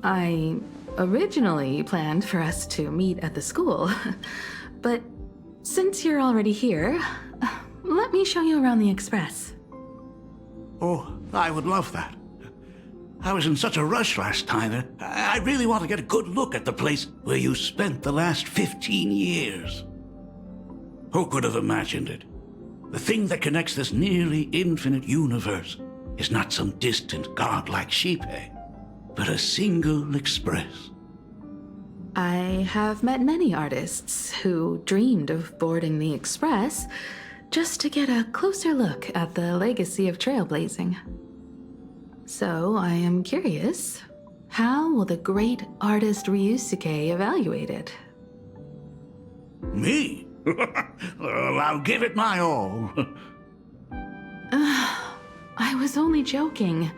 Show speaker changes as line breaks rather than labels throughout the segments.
I originally planned for us to meet at the school, but since you're already here, let me show you around the Express.
Oh, I would love that. I was in such a rush last time. I really want to get a good look at the place where you spent the last 15 years. Who could have imagined it? The thing that connects this nearly infinite universe is not some distant godlike sheephead, but a single express.
I have met many artists who dreamed of boarding the Express just to get a closer look at the legacy of trailblazing. So I am curious, how will the great artist Ryusuke evaluate it?
Me? Well, I'll give it my all.
I was only joking.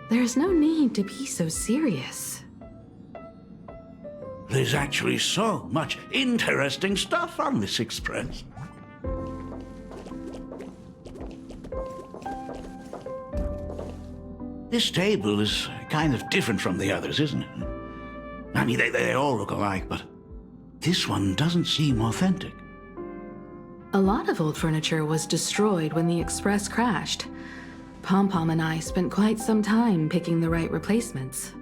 There's no need to be so serious.
There's actually so much interesting stuff on this express. This table is kind of different from the others, isn't it? I mean, they all look alike, but this one doesn't seem authentic.
A lot of old furniture was destroyed when the Express crashed. Pom-Pom and I spent quite some time picking the right replacements.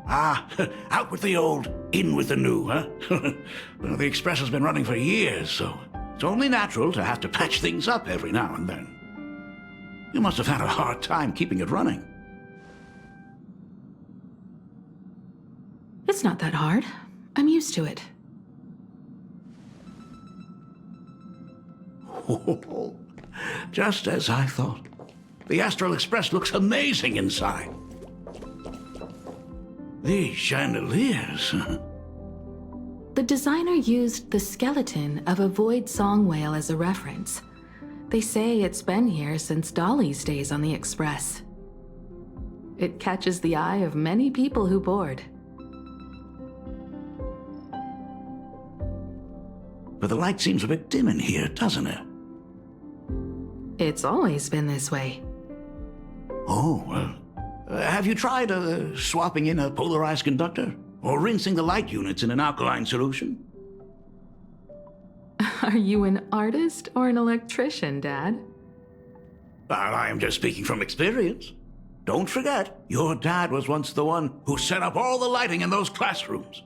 Ah, out with the old, in with the new, huh? Well, the Express has been running for years, so it's only natural to have to patch things up every now and then. You must have had a hard time keeping it running.
It's not that hard. I'm used to it.
Oh, just as I thought. The Astral Express looks amazing inside. These chandeliers.
The designer used the skeleton of a void song whale as a reference. They say it's been here since Dolly's days on the Express. It catches the eye of many people who board.
But the light seems a bit dim in here, doesn't it?
It's always been this way.
Oh, well. Have you tried swapping in a polarized conductor? Or rinsing the light units in an alkaline solution?
Are you an artist or an electrician, Dad?
I am just speaking from experience. Don't forget, your dad was once the one who set up all the lighting in those classrooms.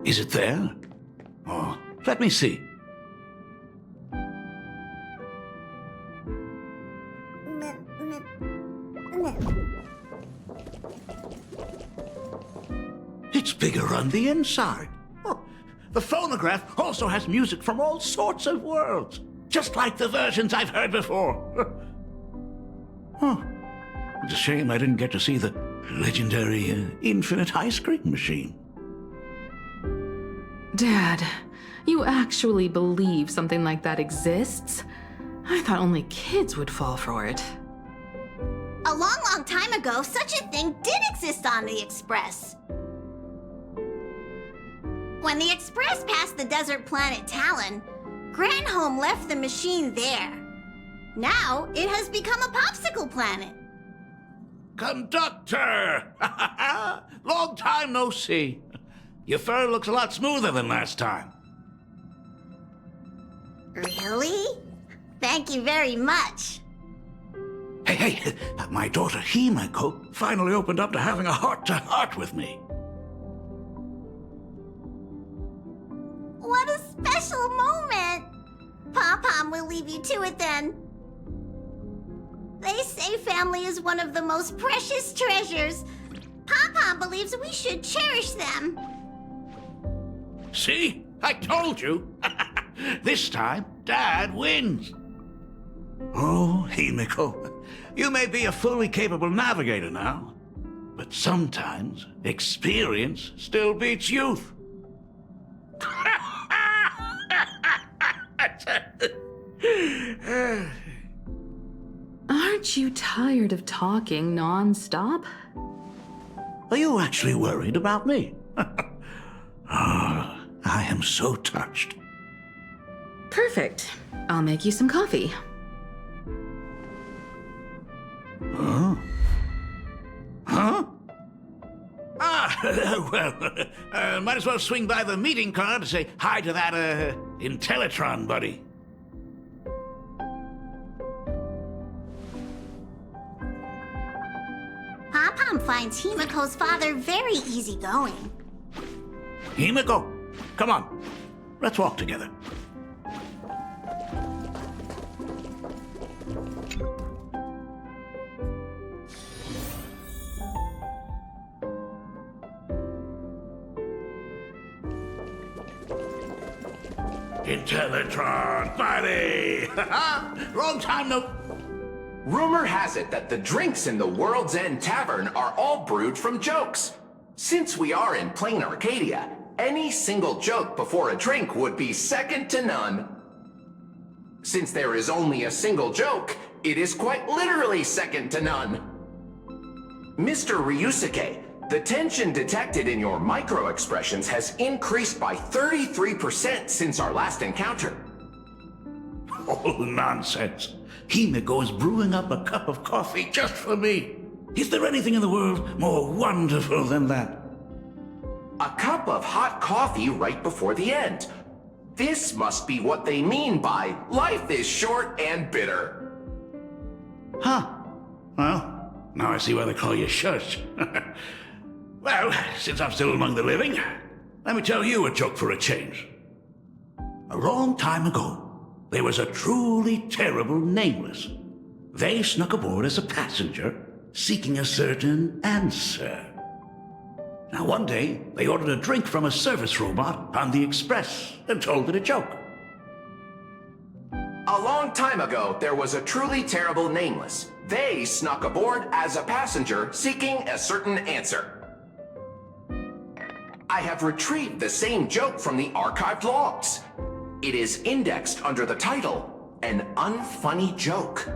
Is it there? Oh, let me see. It's bigger on the inside. Oh, the phonograph also has music from all sorts of worlds, just like the versions I've heard before. Oh, it's a shame I didn't get to see the legendary infinite ice cream machine.
Dad, you actually believe something like that exists? I thought only kids would fall for it.
A long, long time ago, such a thing did exist on the Express. When the Express passed the desert planet Talon, Granholm left the machine there. Now, it has become a popsicle planet.
Conductor! Long time no see. Your fur looks a lot smoother than last time.
Really? Thank you very much.
Hey, my daughter Himeko finally opened up to having a heart-to-heart with me.
What a special moment! Pom-Pom will leave you to it then. They say family is one of the most precious treasures. Pom-Pom believes we should cherish them.
See? I told you. This time, Dad wins. Oh, Himeko, you may be a fully capable navigator now, but sometimes experience still beats youth.
Aren't you tired of talking non-stop?
Are you actually worried about me? Oh, I am so touched.
Perfect. I'll make you some coffee.
Huh? Huh? Ah, well, might as well swing by the meeting car to say hi to that, Intellitron buddy.
Pop-Pom finds Himiko's father very easygoing.
Himiko, come on. Let's walk together. Intellitron, buddy! Long time no...
Rumor has it that the drinks in the World's End Tavern are all brewed from jokes. Since we are in plain Arcadia, any single joke before a drink would be second to none. Since there is only a single joke, it is quite literally second to none. Mr. Ryusuke, the tension detected in your micro-expressions has increased by 33% since our last encounter.
Oh, nonsense. Himiko is brewing up a cup of coffee just for me. Is there anything in the world more wonderful than that?
A cup of hot coffee right before the end. This must be what they mean by life is short and bitter.
Huh. Well, now I see why they call you Shush. Well, since I'm still among the living, let me tell you a joke for a change. A long time ago, there was a truly terrible nameless. They snuck aboard as a passenger, seeking a certain answer. Now one day, they ordered a drink from a service robot on the express and told it a joke.
A long time ago, there was a truly terrible nameless. They snuck aboard as a passenger, seeking a certain answer. I have retrieved the same joke from the archived logs. It is indexed under the title, An Unfunny Joke.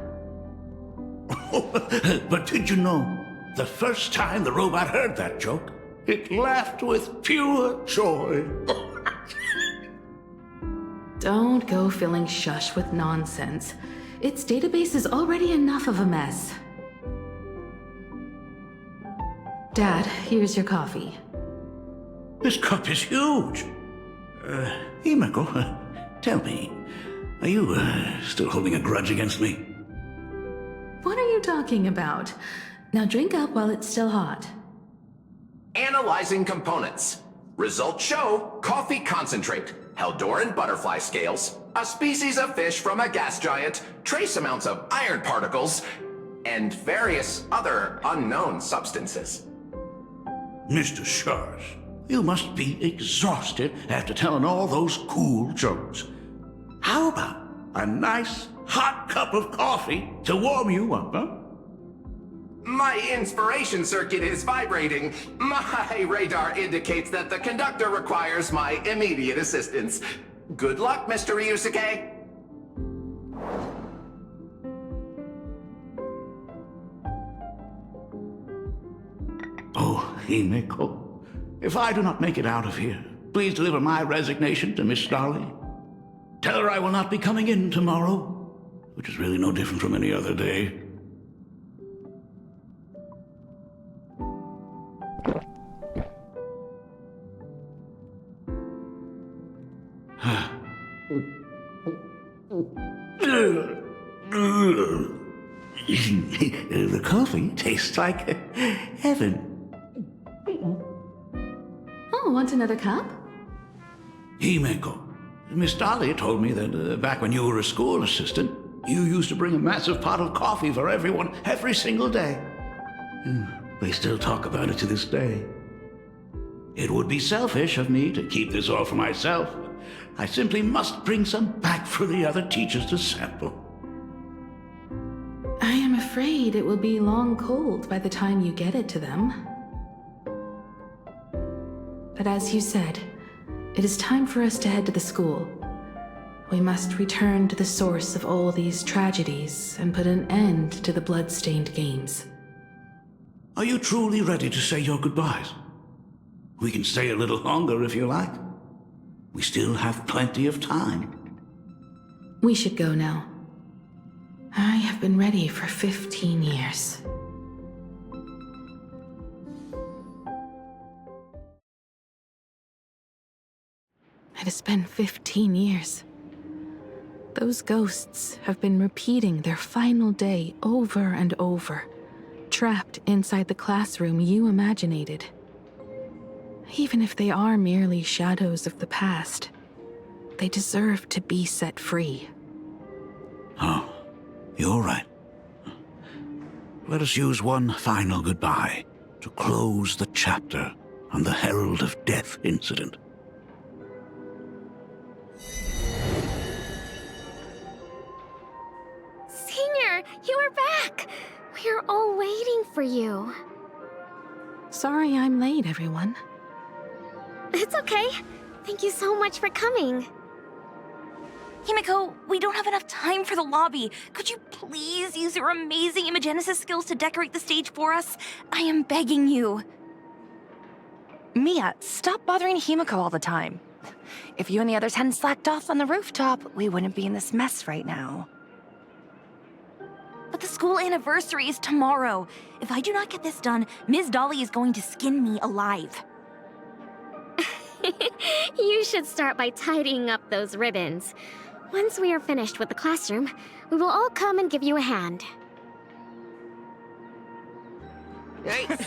But did you know, the first time the robot heard that joke, it laughed with pure joy.
Don't go filling Shush with nonsense. Its database is already enough of a mess. Dad, here's your coffee.
This cup is huge. Himiko, tell me, are you still holding a grudge against me?
What are you talking about? Now drink up while it's still hot.
Analyzing components. Results show coffee concentrate, Heldoran butterfly scales, a species of fish from a gas giant, trace amounts of iron particles, and various other unknown substances.
Mr. Shush, you must be exhausted after telling all those cool jokes. How about a nice hot cup of coffee to warm you up, huh?
My inspiration circuit is vibrating. My radar indicates that the conductor requires my immediate assistance. Good luck, Mr. Ryusuke.
Oh, Himiko, if I do not make it out of here, please deliver my resignation to Miss Starley. Tell her I will not be coming in tomorrow, which is really no different from any other day. The coffee tastes like heaven.
Oh, want another cup?
Himeko, Miss Dahlia told me that back when you were a school assistant, you used to bring a massive pot of coffee for everyone every single day. They still talk about it to this day. It would be selfish of me to keep this all for myself. I simply must bring some back for the other teachers to sample.
I am afraid it will be long cold by the time you get it to them. But as you said, it is time for us to head to the school. We must return to the source of all these tragedies and put an end to the blood-stained games.
Are you truly ready to say your goodbyes? We can stay a little longer if you like. We still have plenty of time.
We should go now. I have been ready for 15 years. It has been 15 years. Those ghosts have been repeating their final day over and over, trapped inside the classroom you imaginated. Even if they are merely shadows of the past, they deserve to be set free.
Oh, you're right. Let us use one final goodbye to close the chapter on the Herald of Death incident.
Senior, you are back! We're all waiting for you.
Sorry I'm late, everyone.
It's okay. Thank you so much for coming.
Himiko, we don't have enough time for the lobby. Could you please use your amazing Imagenesis skills to decorate the stage for us? I am begging you.
Mia, stop bothering Himiko all the time. If you and the others hadn't slacked off on the rooftop, we wouldn't be in this mess right now.
But the school anniversary is tomorrow. If I do not get this done, Ms. Dolly is going to skin me alive.
You should start by tidying up those ribbons. Once we are finished with the classroom, we will all come and give you a hand.
Hey,
You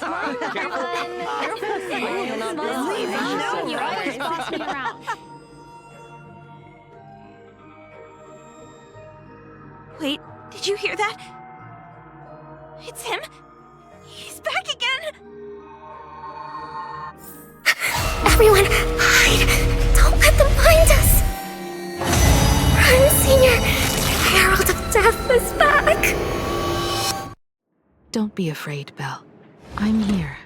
always boss me around.
Wait, did you hear that? It's him. He's back again.
Everyone, hide! Don't let them find us! Run, Senior! The Herald of Death is back!
Don't be afraid, Belle. I'm here.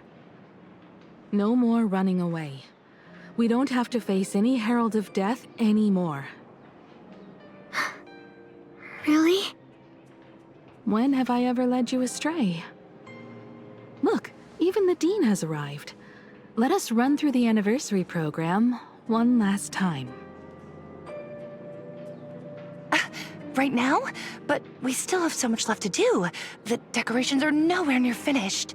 No more running away. We don't have to face any Herald of Death anymore.
Really?
When have I ever led you astray? Look, even the Dean has arrived. Let us run through the anniversary program one last time.
right now? But we still have so much left to do. The decorations are nowhere near finished.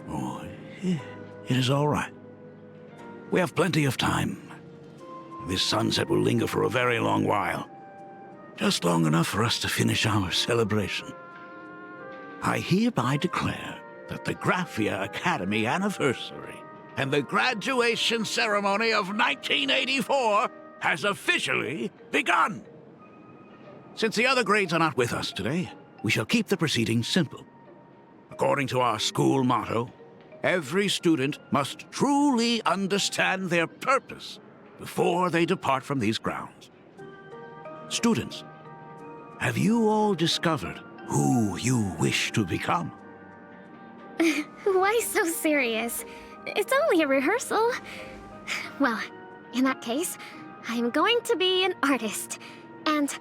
Oh, it is all right. We have plenty of time. This sunset will linger for a very long while. Just long enough for us to finish our celebration. I hereby declare that the Graphia Academy anniversary and the graduation ceremony of 1984 has officially begun. Since the other grades are not with us today, we shall keep the proceedings simple. According to our school motto, every student must truly understand their purpose before they depart from these grounds. Students, have you all discovered who you wish to become?
Why so serious? It's only a rehearsal. Well, in that case, I'm going to be an artist. And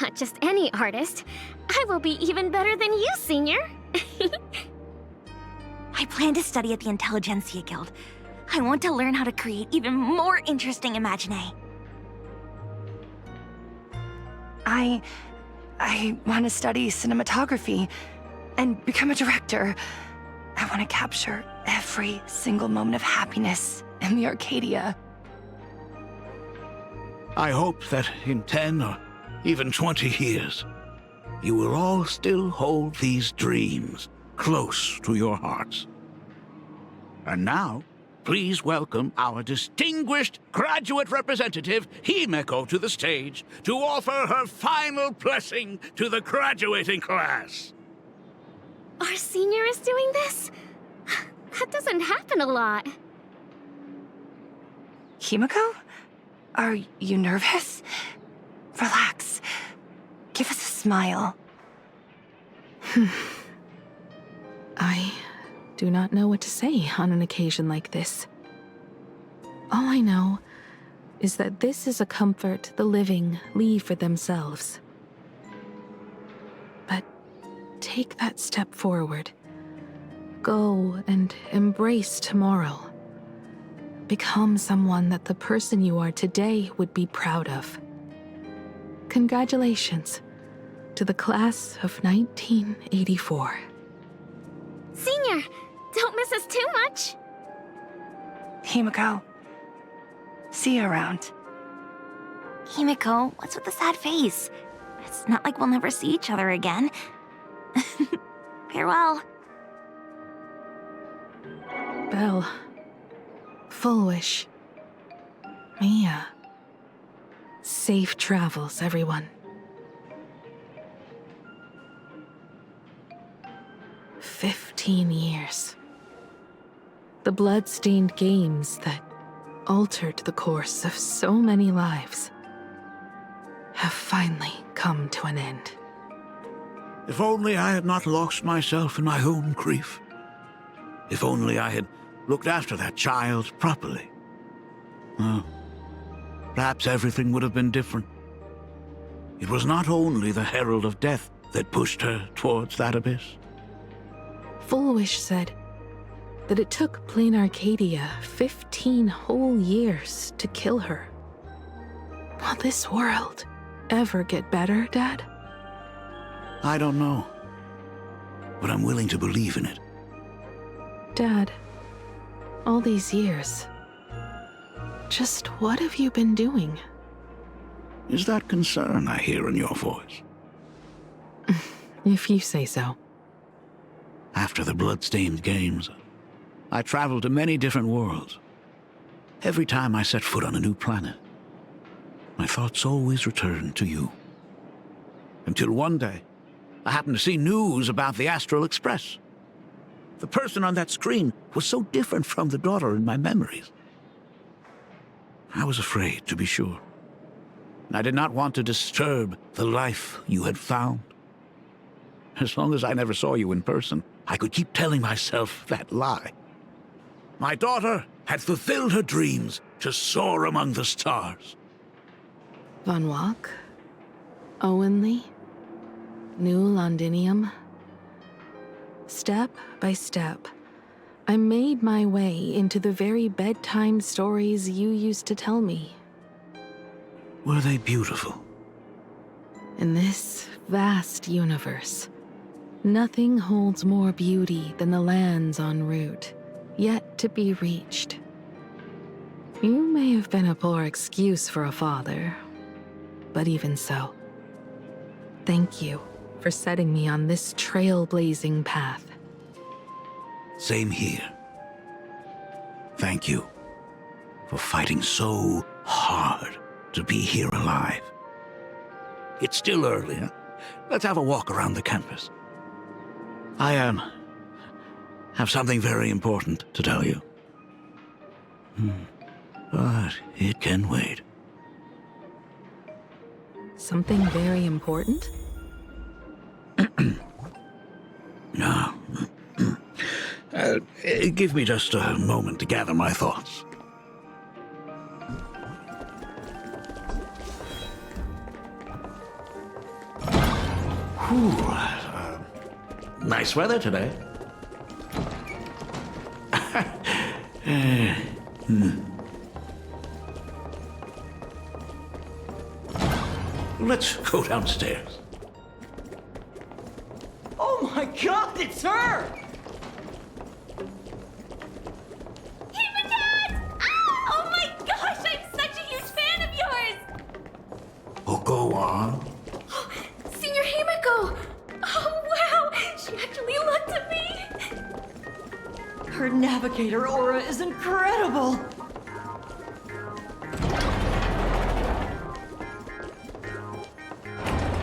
not just any artist. I will be even better than you, Senior.
I plan to study at the Intelligentsia Guild. I want to learn how to create even more interesting imaginae.
I want to study cinematography and become a director. I want to capture every single moment of happiness in the Arcadia.
I hope that in 10 or even 20 years, you will all still hold these dreams close to your hearts. And now, please welcome our distinguished graduate representative, Himiko, to the stage to offer her final blessing to the graduating class.
Our Senior is doing this? That doesn't happen a lot.
Himiko? Are you nervous? Relax. Give us a smile.
I do not know what to say on an occasion like this. All I know is that this is a comfort the living leave for themselves. But take that step forward. Go and embrace tomorrow. Become someone that the person you are today would be proud of. congratulations to the class of 1984.
Senior, don't miss us too much.
Himiko, see you around.
Himiko, what's with the sad face? It's not like we'll never see each other again. Farewell.
Belle, Full Wish, Mia. Safe travels, everyone. 15 years. The blood-stained games that altered the course of so many lives have finally come to an end.
If only I had not lost myself in my own grief. If only I had looked after that child properly. Well, perhaps everything would have been different. It was not only the Herald of Death that pushed her towards that abyss.
Full Wish said that it took Plain Arcadia 15 whole years to kill her. Will this world ever get better, Dad?
I don't know, but I'm willing to believe in it.
Dad, all these years, just what have you been doing?
Is that concern I hear in your voice?
If you say so.
After the blood-stained games, I traveled to many different worlds. Every time I set foot on a new planet, my thoughts always returned to you. Until one day, I happened to see news about the Astral Express. The person on that screen was so different from the daughter in my memories. I was afraid, to be sure. And I did not want to disturb the life you had found. As long as I never saw you in person, I could keep telling myself that lie. My daughter had fulfilled her dreams to soar among the stars.
Von Walk, Owenley, New Londinium. Step by step, I made my way into the very bedtime stories you used to tell me.
Were they beautiful?
In this vast universe, nothing holds more beauty than the lands en route, yet to be reached. You may have been a poor excuse for a father, but even so, thank you for setting me on this trailblazing path.
Same here. Thank you for fighting so hard to be here alive. It's still early, huh? Let's have a walk around the campus. I have something very important to tell you. But it can wait.
Something very important?
No. Give me just a moment to gather my thoughts. Nice weather today. Let's go downstairs.
Oh my god, it's her!
Oh my gosh, I'm such a huge fan of yours!
Oh, go on.
Senior Himiko! Oh wow, she actually looked at me!
Her navigator aura is incredible!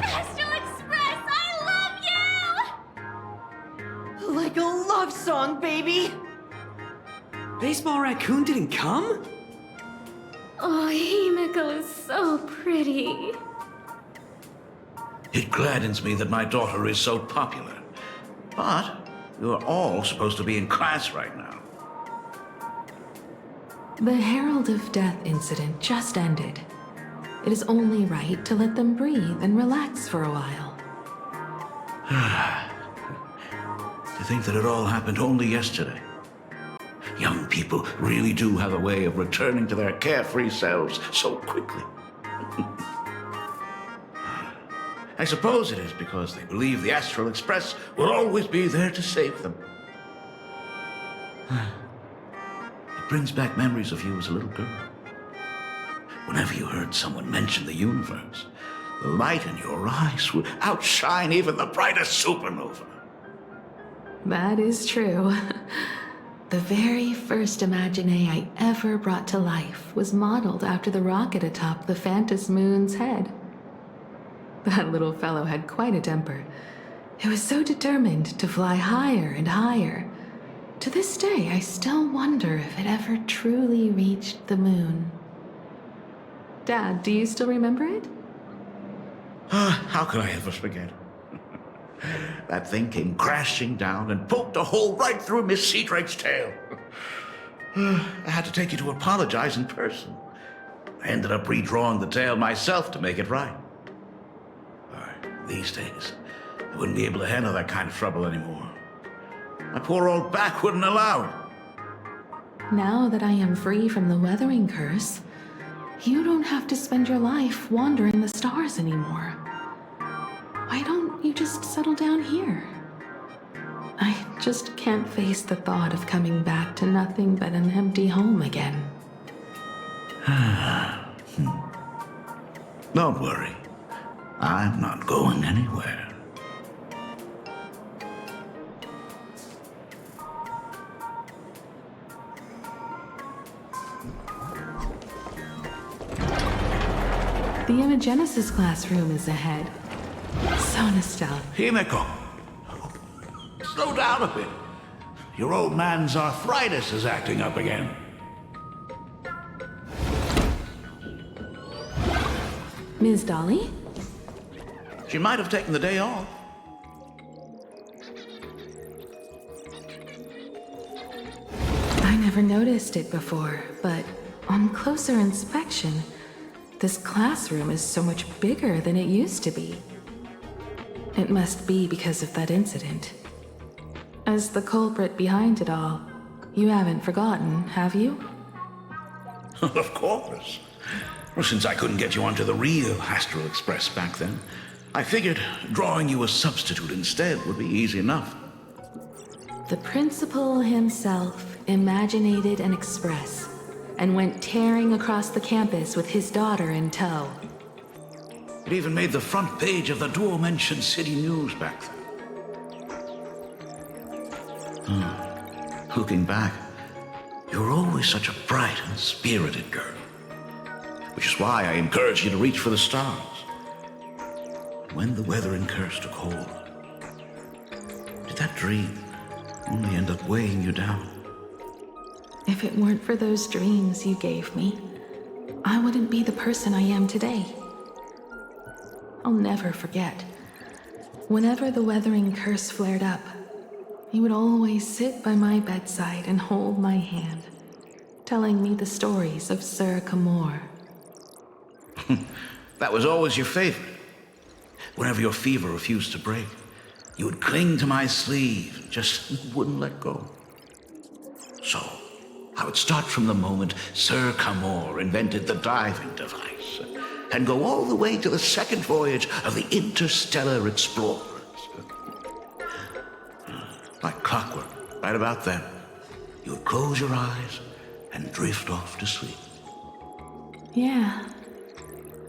Astral Express, I love you!
Like a love song, baby! Baseball Raccoon didn't come?
Oh, Himiko is so pretty.
It gladdens me that my daughter is so popular. But you're all supposed to be in class right now.
The Herald of Death incident just ended. It is only right to let them breathe and relax for a while.
To think that it all happened only yesterday. Young people really do have a way of returning to their carefree selves so quickly. I suppose it is because they believe the Astral Express will always be there to save them. It brings back memories of you as a little girl. Whenever you heard someone mention the universe, the light in your eyes would outshine even the brightest supernova.
That is true. The very first Imagine I ever brought to life was modeled after the rocket atop the Phantom Moon's head. That little fellow had quite a temper. It was so determined to fly higher and higher. To this day, I still wonder if it ever truly reached the moon. Dad, do you still remember it?
How could I ever forget? That thing came crashing down and poked a hole right through Miss Seadrake's tail. I had to take you to apologize in person. I ended up redrawing the tail myself to make it right. These days, I wouldn't be able to handle that kind of trouble anymore. My poor old back wouldn't allow it.
Now that I am free from the weathering curse, you don't have to spend your life wandering the stars anymore. Why don't you just settle down here? I just can't face the thought of coming back to nothing but an empty home again.
Don't worry. I'm not going anywhere.
The Imagenesis classroom is ahead. So nostalgic.
Himeko, slow down a bit. Your old man's arthritis is acting up again.
Ms. Dolly?
She might have taken the day off.
I never noticed it before, but on closer inspection, this classroom is so much bigger than it used to be. It must be because of that incident. As the culprit behind it all, you haven't forgotten, have you?
Of course. Well, since I couldn't get you onto the real Astral Express back then, I figured drawing you a substitute instead would be easy enough.
The principal himself imaginated an express and went tearing across the campus with his daughter in tow.
It even made the front page of the Dual-Mention City News back then. Looking back, you were always such a bright and spirited girl. Which is why I encouraged you to reach for the stars. When the weathering curse took hold, did that dream only end up weighing you down?
If it weren't for those dreams you gave me, I wouldn't be the person I am today. I'll never forget. Whenever the weathering curse flared up, he would always sit by my bedside and hold my hand, telling me the stories of Sir Camor.
That was always your favorite. Whenever your fever refused to break, you would cling to my sleeve, just wouldn't let go. So, I would start from the moment Sir Camor invented the diving device, and go all the way to the second voyage of the Interstellar Explorers. Like clockwork, right about then, you would close your eyes and drift off to sleep.
Yeah,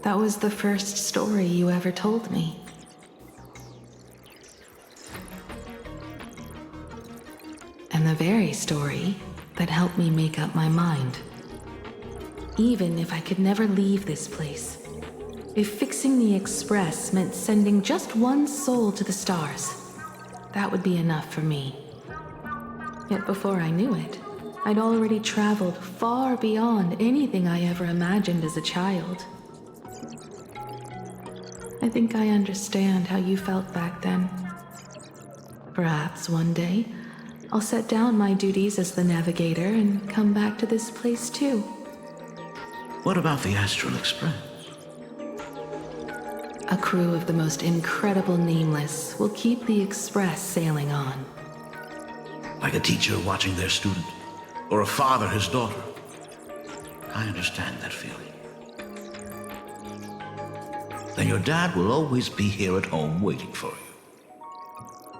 that was the first story you ever told me. And the very story that helped me make up my mind. Even if I could never leave this place, if fixing the Express meant sending just one soul to the stars, that would be enough for me. Yet before I knew it, I'd already traveled far beyond anything I ever imagined as a child. I think I understand how you felt back then. Perhaps one day, I'll set down my duties as the navigator and come back to this place too.
What about the Astral Express?
A crew of the most incredible Nameless will keep the Express sailing on.
Like a teacher watching their student, or a father his daughter. I understand that feeling. then your dad will always be here at home waiting for you.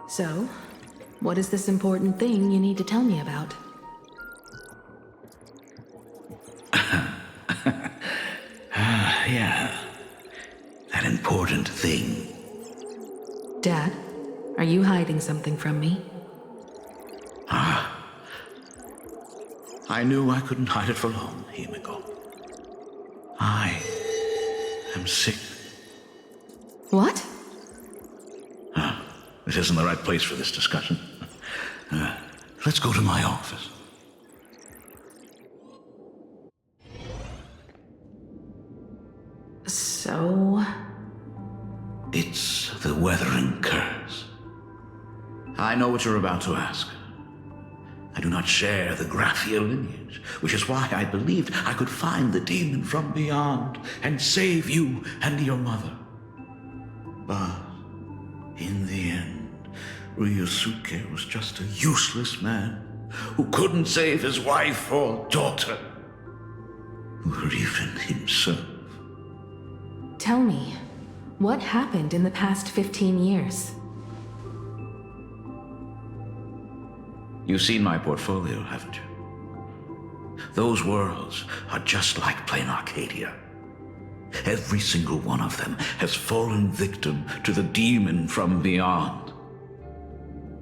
So, what is this important thing you need to tell me about?
Yeah. That important thing.
Dad, are you hiding something from me?
I knew I couldn't hide it for long, Himiko. I am sick.
What?
This isn't the right place for this discussion. Let's go to my office.
So...
It's the Weathering Curse. I know what you're about to ask. I do not share the Graphia lineage, which is why I believed I could find the demon from beyond and save you and your mother. But in the end, Ryusuke was just a useless man who couldn't save his wife or daughter, or even himself.
Tell me, what happened in the past 15 years?
You've seen my portfolio, haven't you? Those worlds are just like plain Arcadia. Every single one of them has fallen victim to the demon from beyond.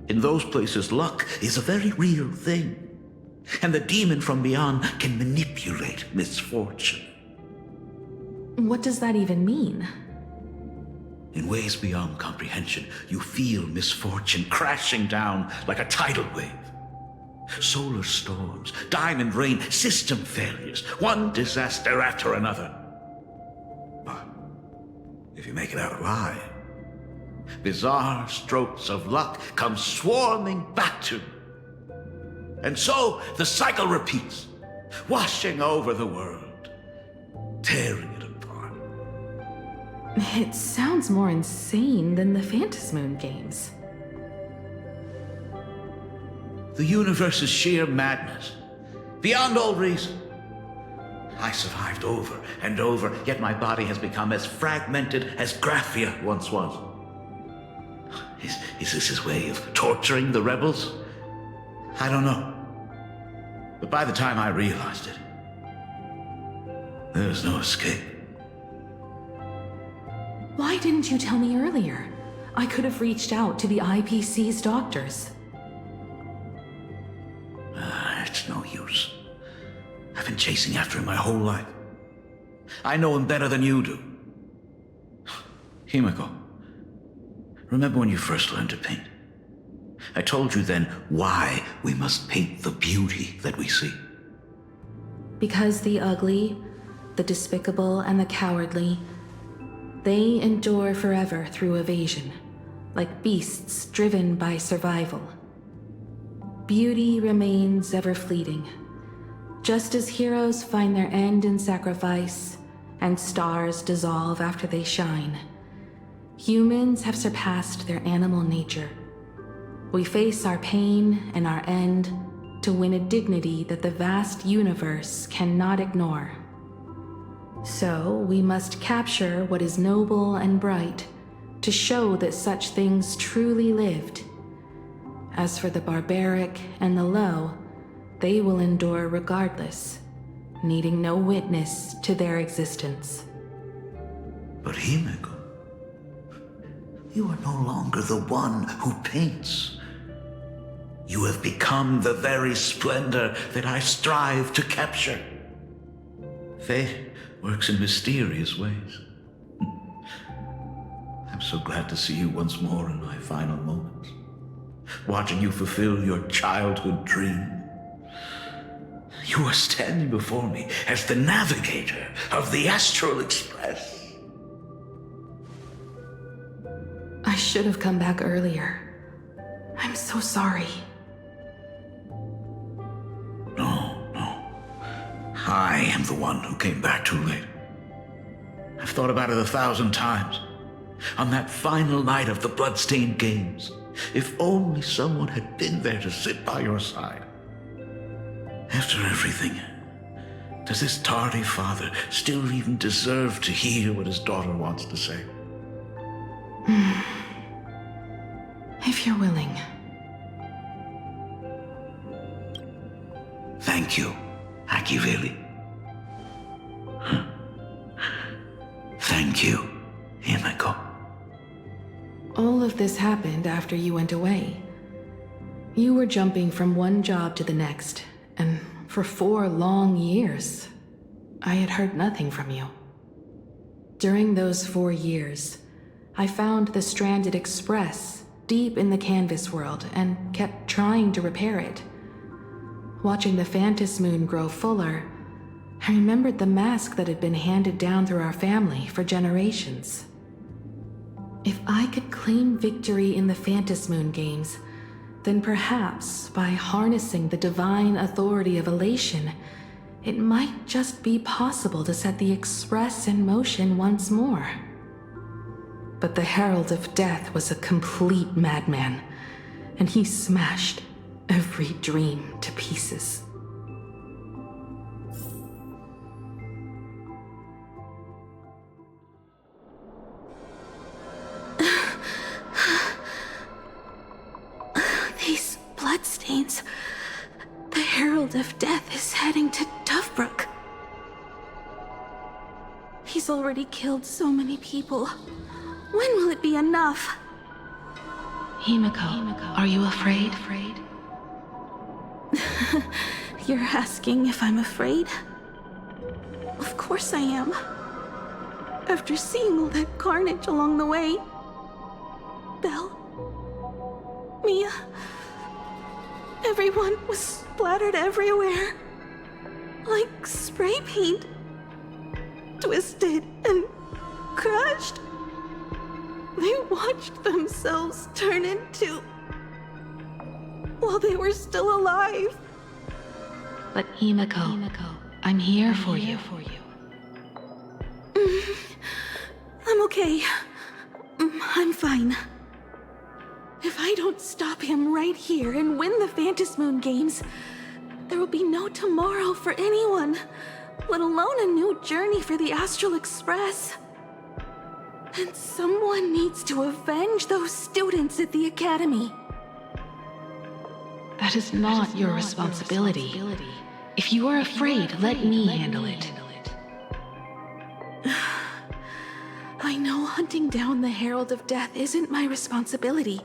In those places, luck is a very real thing, and the demon from beyond can manipulate misfortune.
What does that even mean?
In ways beyond comprehension, you feel misfortune crashing down like a tidal wave. Solar storms, diamond rain, system failures, one disaster after another. But if you make it out alive, bizarre strokes of luck come swarming back to you. And so the cycle repeats, washing over the world, tearing it apart.
It sounds more insane than the Phantasmoon games.
The universe is sheer madness, beyond all reason. I survived over and over, yet my body has become as fragmented as Graphia once was. Is this his way of torturing the rebels? I don't know. But by the time I realized it, there was no escape.
Why didn't you tell me earlier? I could have reached out to the IPC's doctors.
It's no use. I've been chasing after him my whole life. I know him better than you do. Himiko, remember when you first learned to paint? I told you then why we must paint the beauty that we see.
Because the ugly, the despicable, and the cowardly, they endure forever through evasion, like beasts driven by survival. Beauty remains ever fleeting, just as heroes find their end in sacrifice, and stars dissolve after they shine. Humans have surpassed their animal nature. We face our pain and our end to win a dignity that the vast universe cannot ignore. So we must capture what is noble and bright to show that such things truly lived. As for the barbaric and the low, they will endure regardless, needing no witness to their existence.
But Himiko, you are no longer the one who paints. You have become the very splendor that I strive to capture. Fate works in mysterious ways. I'm so glad to see you once more in my final moments, watching you fulfill your childhood dream. You are standing before me as the navigator of the Astral Express.
I should have come back earlier. I'm so sorry.
No. I am the one who came back too late. I've thought about it 1,000 times. On that final night of the Bloodstained Games, if only someone had been there to sit by your side. After everything, Does this tardy father still even deserve to hear what his daughter wants to say?
If you're willing.
Thank you, Akiveli. Thank you, Himeko.
All of this happened after you went away. You were jumping from one job to the next, and for 4 long years, I had heard nothing from you. During those 4 years, I found the stranded express deep in the canvas world and kept trying to repair it. Watching the Phantom Moon grow fuller, I remembered the mask that had been handed down through our family for generations. If I could claim victory in the Phantom Moon games, then perhaps by harnessing the divine authority of elation, it might just be possible to set the Express in motion once more. But the Herald of Death was a complete madman, and he smashed every dream to pieces. These bloodstains. The Herald of Death is heading to Dovebrook. He's already killed so many people. When will it be enough? Himeko, are you afraid? You're asking if I'm afraid? Of course I am. After seeing all that carnage along the way. Belle, Mia, everyone was splattered everywhere. Like spray paint. Twisted and crushed. They watched themselves turn into... while they were still alive. But Himeko, I'm here for you. I'm okay. I'm fine. If I don't stop him right here and win the Phantom Moon games, there will be no tomorrow for anyone, let alone a new journey for the Astral Express. And someone needs to avenge those students at the Academy. That is not your responsibility. If you are afraid, let me handle it. I know hunting down the Herald of Death isn't my responsibility.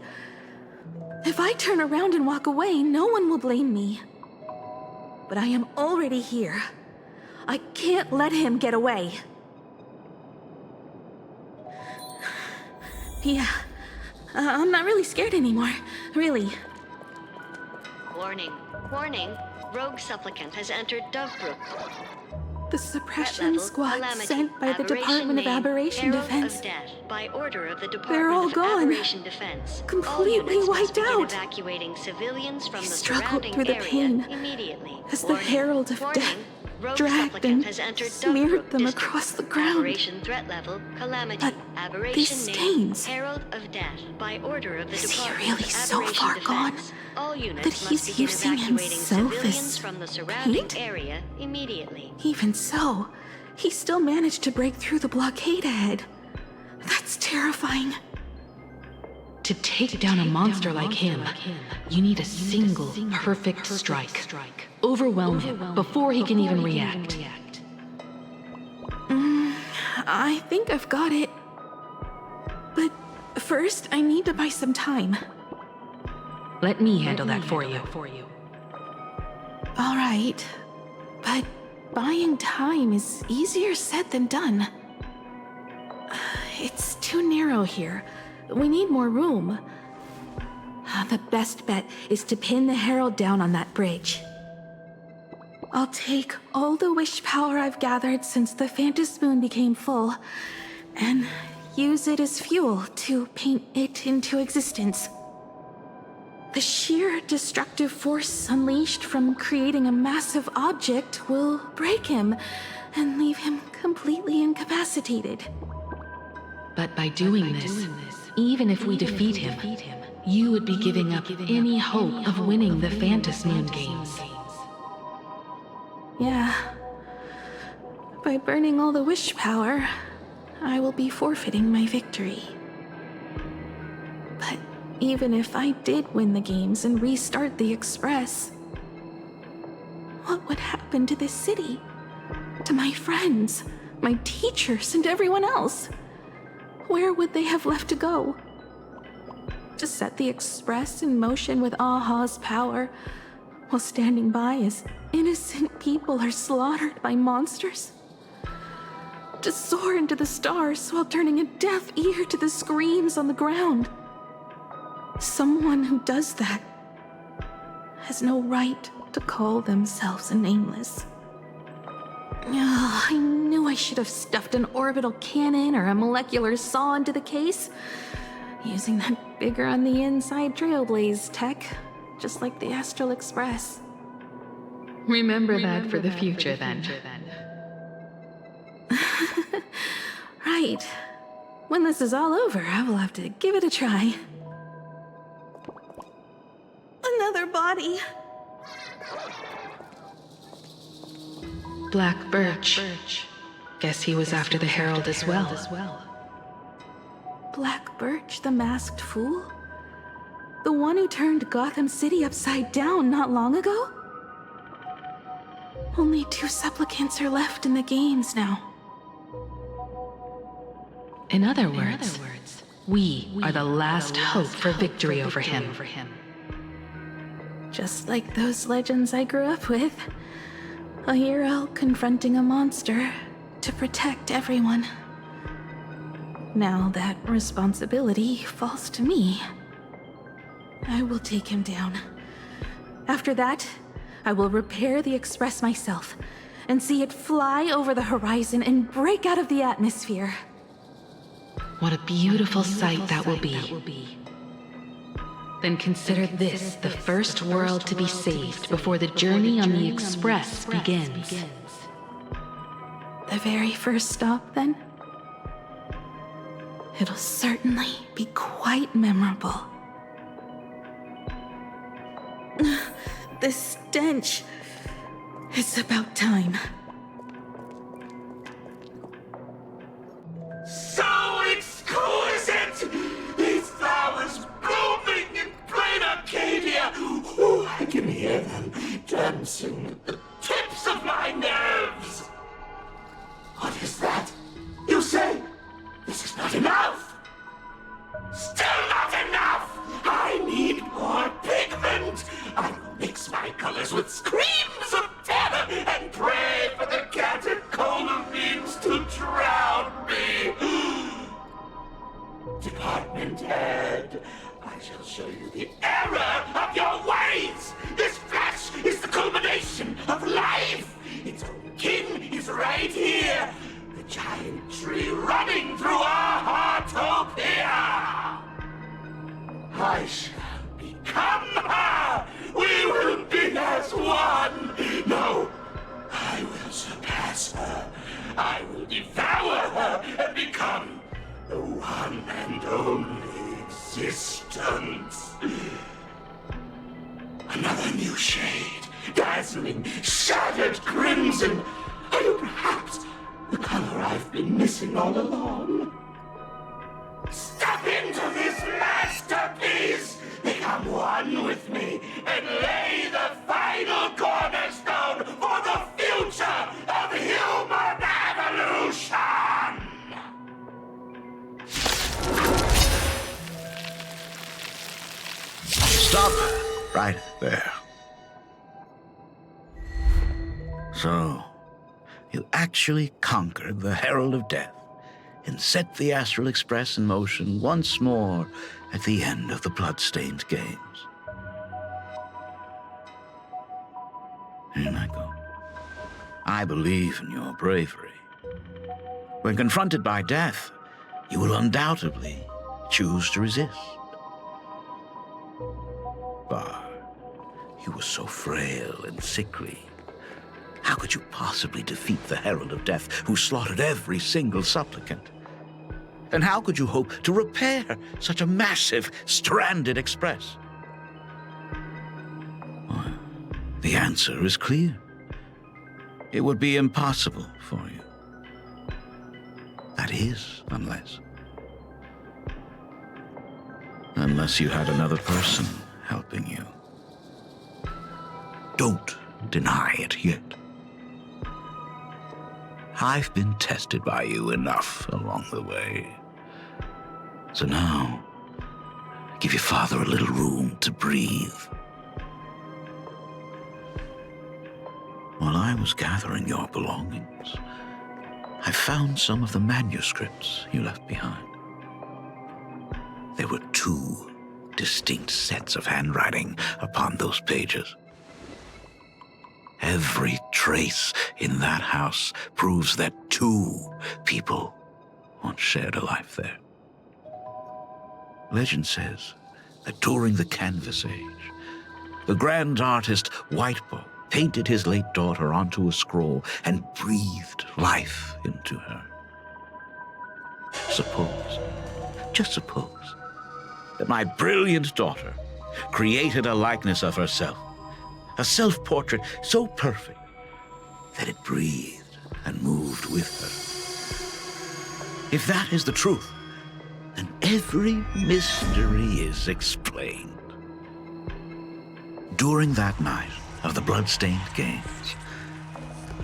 If I turn around and walk away, no one will blame me. But I am already here. I can't let him get away. Yeah, I'm not really scared anymore, really.
Warning, warning, rogue supplicant has entered Dovebrook.
The suppression squad sent by the Department of Aberration Defense.
By order of the
They're all
Department of
gone.
Aberration Defense.
Completely
All units must
wiped
begin
out.
Evacuating civilians from
He
the
struggled
surrounding
through the
area
pain
immediately.
as the
Warning,
Herald of
warning,
Death
rogue
dragged
supplicant
and
has entered
smeared
Dovebrook
them
district.
across the ground.
Aberration threat level, calamity.
But
Aberration
these
name,
stains...
Herald of Death. By order of the
Is he
Department
really
of
so
Aberration
far gone
Defense. All units
that he's
must begin
using
evacuating
himself
civilians
as
from the surrounding
paint?
area immediately.
Even so, he still managed to break through the blockade ahead. That's terrifying. To take down a monster like him, you need a single perfect strike. Overwhelm him before he can even react. I think I've got it. But first, I need to buy some time. Let me handle that for you. All right, but buying time is easier said than done. It's too narrow here. We need more room. The best bet is to pin the Herald down on that bridge. I'll take all the wish power I've gathered since the Phantom Moon became full, and use it as fuel to paint it into existence. The sheer destructive force unleashed from creating a massive object will break him and leave him completely incapacitated. But by doing this, even if we defeat him, you would be giving up any hope of winning the Phantom Moon games. Yeah, By burning all the wish power, I will be forfeiting my victory. But even if I did win the games and restart the Express, what would happen to this city? To my friends, my teachers, and everyone else? Where would they have left to go? To set the Express in motion with Aha's power, while standing by as innocent people are slaughtered by monsters? To soar into the stars while turning a deaf ear to the screams on the ground? Someone who does that has no right to call themselves a nameless. I knew I should have stuffed an orbital cannon or a molecular saw into the case, using that bigger on the inside Trailblaze tech, just like the Astral Express.
Remember that for the future, then.
Right. When this is all over, I will have to give it a try. Another body.
Black Birch. Guess he was after the Herald as well.
Black Birch, the masked fool? The one who turned Gotham City upside down not long ago? Only 2 supplicants are left in the games now.
In other words, we are the last hope for victory over him.
Just like those legends I grew up with. A hero confronting a monster to protect everyone. Now that responsibility falls to me. I will take him down. After that, I will repair the Express myself and see it fly over the horizon and break out of the atmosphere.
What a beautiful sight that will be. Then consider this the first world to be saved before the journey on the Express begins.
The very first stop, then? It'll certainly be quite memorable. The stench. It's about time.
So exquisite! These flowers blooming in plain Arcadia! Ooh, I can hear them dancing at the tips of my nerves! What is that? You say this is not enough? Still not enough! I need more pigment! I will mix my colors with screams of terror and pray for the catecholamines to drown me! Department head, I shall show you the error of your ways! This flesh is the culmination of life! Its own kin is right here! The giant tree running through our heartopia! I shall become her! We will be as one! No, I will surpass her. I will devour her and become the one and only existence. Another new shade, dazzling, shattered crimson. Are you perhaps the color I've been missing all along? Step into this masterpiece! Become one with me and lay the final cornerstone for the future of human evolution!
Stop right there. So, you actually conquered the Herald of Death and set the Astral Express in motion once more at the end of the Bloodstained Games. Here I go. I believe in your bravery. When confronted by death, you will undoubtedly choose to resist. But you were so frail and sickly. How could you possibly defeat the Herald of Death, who slaughtered every single supplicant? And how could you hope to repair such a massive, stranded express? Well, the answer is clear. It would be impossible for you. That is, unless you had another person helping you. Don't deny it yet. I've been tested by you enough along the way. So now, give your father a little room to breathe. While I was gathering your belongings, I found some of the manuscripts you left behind. There were 2 distinct sets of handwriting upon those pages. Every trace in that house proves that 2 people once shared a life there. Legend says that during the Canvas Age, the grand artist Whitebow painted his late daughter onto a scroll and breathed life into her. Suppose, just suppose, that my brilliant daughter created a likeness of herself, a self-portrait so perfect that it breathed and moved with her. If that is the truth, then every mystery is explained. During that night of the blood-stained games,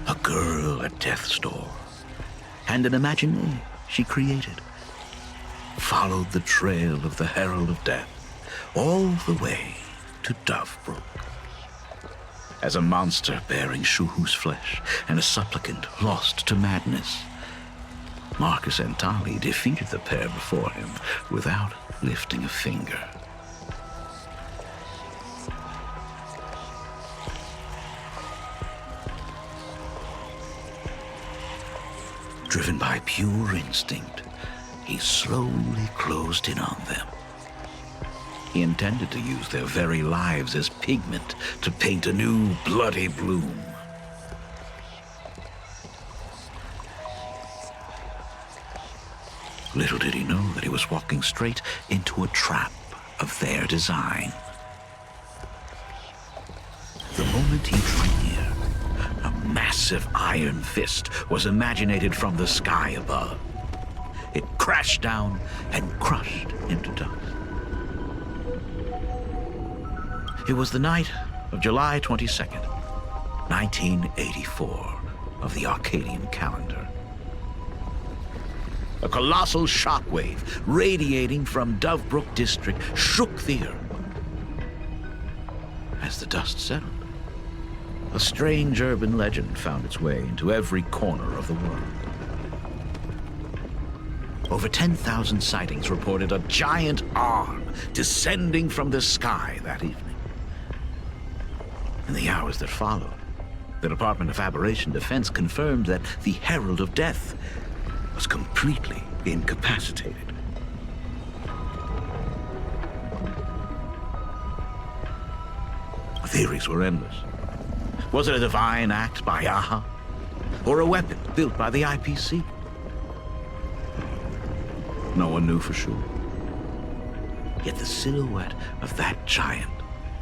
a girl at death's door and an imaginary she created followed the trail of the Herald of Death all the way to Dovebrook. As a monster bearing Shuhu's flesh and a supplicant lost to madness, Marcus and Tali defeated the pair before him without lifting a finger. Driven by pure instinct, he slowly closed in on them. He intended to use their very lives as pigment to paint a new bloody bloom. Little did he know that he was walking straight into a trap of their design. The moment he drew near, a massive iron fist was imaginated from the sky above. It crashed down and crushed into dust. It was the night of July 22nd, 1984, of the Arcadian calendar. A colossal shockwave radiating from Dovebrook district shook the earth. As the dust settled, a strange urban legend found its way into every corner of the world. Over 10,000 sightings reported a giant arm descending from the sky that evening. In the hours that followed, the Department of Aberration Defense confirmed that the Herald of Death was completely incapacitated. Theories were endless. Was it a divine act by Aha? Or a weapon built by the IPC? No one knew for sure. Yet the silhouette of that giant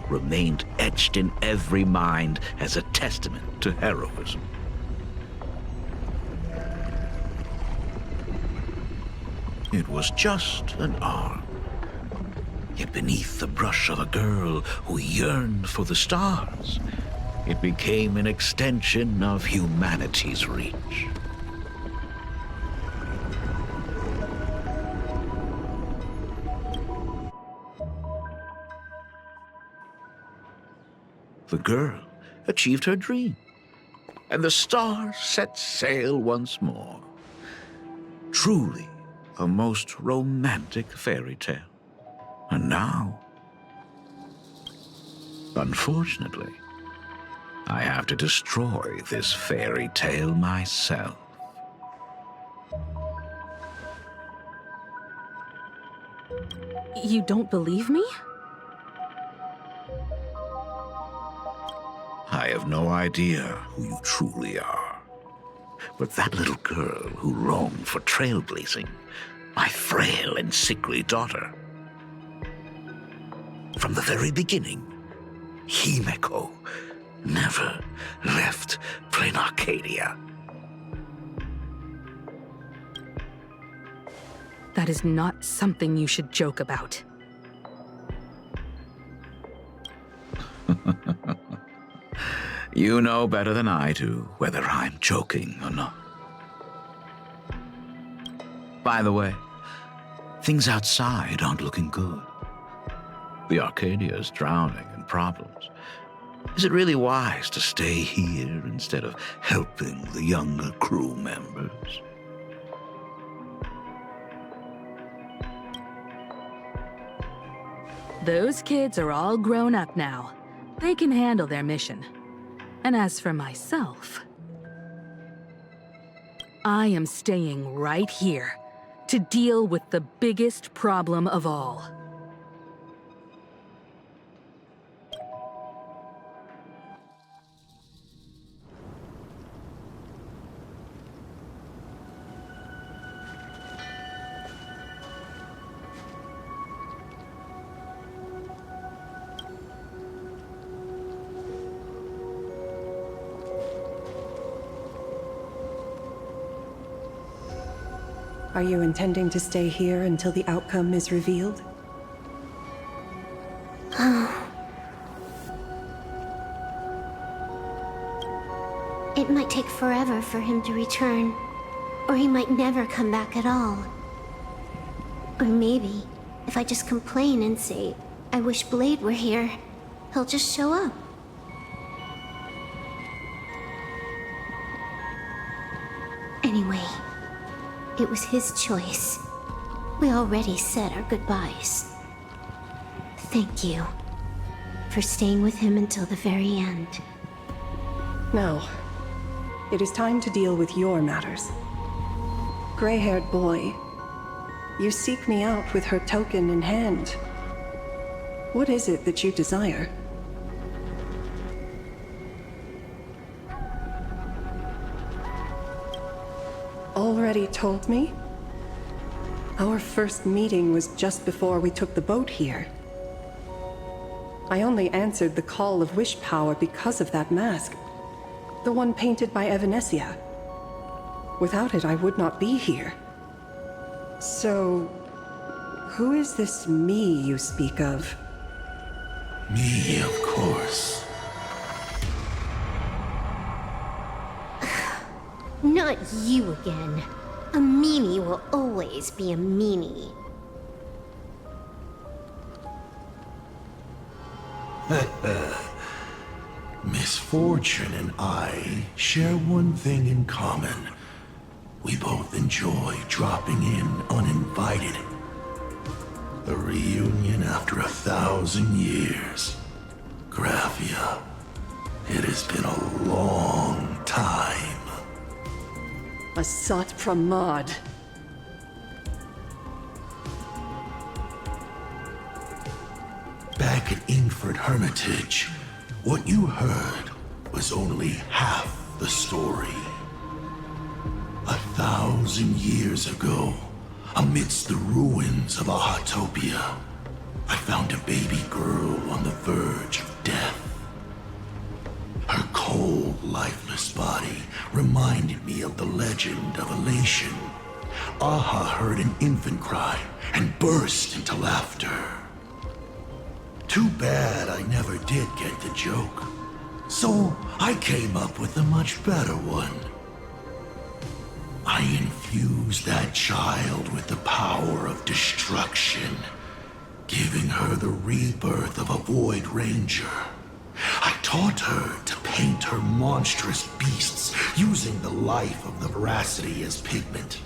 remained etched in every mind as a testament to heroism. It was just an arm, yet beneath the brush of a girl who yearned for the stars, it became an extension of humanity's reach. The girl achieved her dream, and the stars set sail once more. Truly a most romantic fairy tale. And now, unfortunately, I have to destroy this fairy tale myself.
You don't believe me?
I have no idea who you truly are. But that little girl who roamed for trailblazing, my frail and sickly daughter. From the very beginning, Himeko never left Plain Arcadia.
That is not something you should joke about.
You know better than I do whether I'm joking or not. By the way, things outside aren't looking good. The Arcadia is drowning in problems. Is it really wise to stay here instead of helping the younger crew members?
Those kids are all grown up now. They can handle their mission. And as for myself, I am staying right here to deal with the biggest problem of all.
Are you intending to stay here until the outcome is revealed?
It might take forever for him to return, or he might never come back at all. Or maybe, if I just complain and say, I wish Blade were here, he'll just show up. Anyway, it was his choice. We already said our goodbyes. Thank you for staying with him until the very end.
Now, it is time to deal with your matters. Gray-haired boy, you seek me out with her token in hand. What is it that you desire? Already told me? Our first meeting was just before we took the boat here. I only answered the call of wish power because of that mask. The one painted by Evanesia. Without it, I would not be here. So, who is this me you speak of?
Me, of course.
Not you again. A meanie will always be a meanie.
Misfortune and I share one thing in common. We both enjoy dropping in uninvited. A reunion after 1,000 years. Graphia, it has been a long time.
Asat Pramad.
Back at Ingford Hermitage, what you heard was only half the story. 1,000 years ago, amidst the ruins of Ahatopia, I found a baby girl on the verge of death. Her cold, lifeless body reminded me of the legend of Elation. Aha heard an infant cry and burst into laughter. Too bad I never did get the joke. So I came up with a much better one. I infused that child with the power of destruction, giving her the rebirth of a Void Ranger. I taught her to paint her monstrous beasts using the life of the veracity as pigment,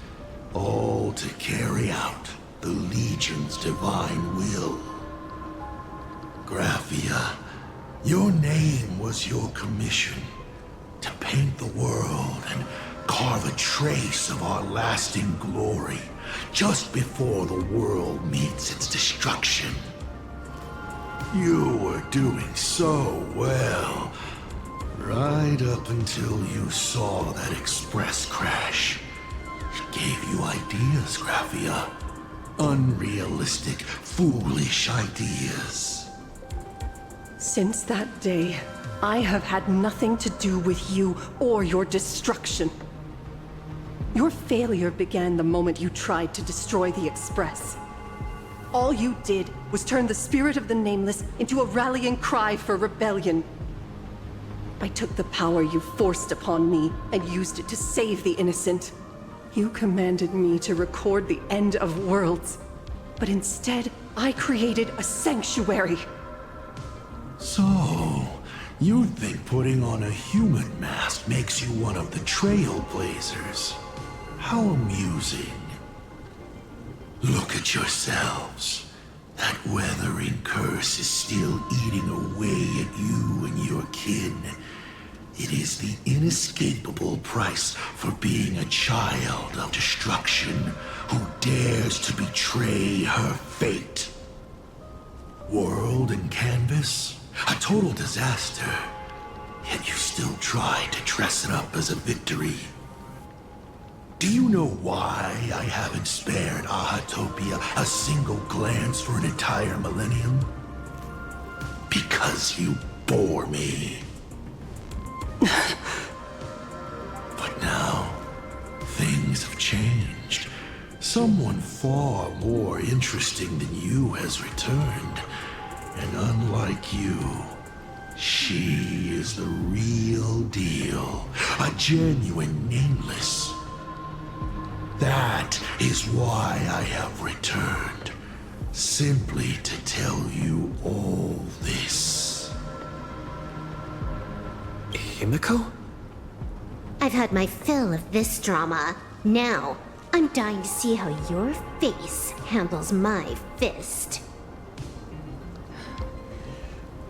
all to carry out the Legion's divine will. Graphia, your name was your commission, to paint the world and carve a trace of our lasting glory just before the world meets its destruction. You were doing so well, right up until you saw that express crash. It gave you ideas, Graphia. Unrealistic, foolish ideas.
Since that day, I have had nothing to do with you or your destruction. Your failure began the moment you tried to destroy the Express. All you did was turn the spirit of the Nameless into a rallying cry for rebellion. I took the power you forced upon me and used it to save the innocent. You commanded me to record the end of worlds, but instead, I created a sanctuary.
So, you think putting on a human mask makes you one of the Trailblazers? How amusing. Look at yourselves. That weathering curse is still eating away at you and your kin. It is the inescapable price for being a child of destruction who dares to betray her fate. World and canvas, a total disaster. Yet you still try to dress it up as a victory. Do you know why I haven't spared Ahatopia a single glance for an entire millennium? Because you bore me. But now, things have changed. Someone far more interesting than you has returned. And unlike you, she is the real deal. A genuine Nameless. That is why I have returned. Simply to tell you all this.
Himiko?
I've had my fill of this drama. Now, I'm dying to see how your face handles my fist.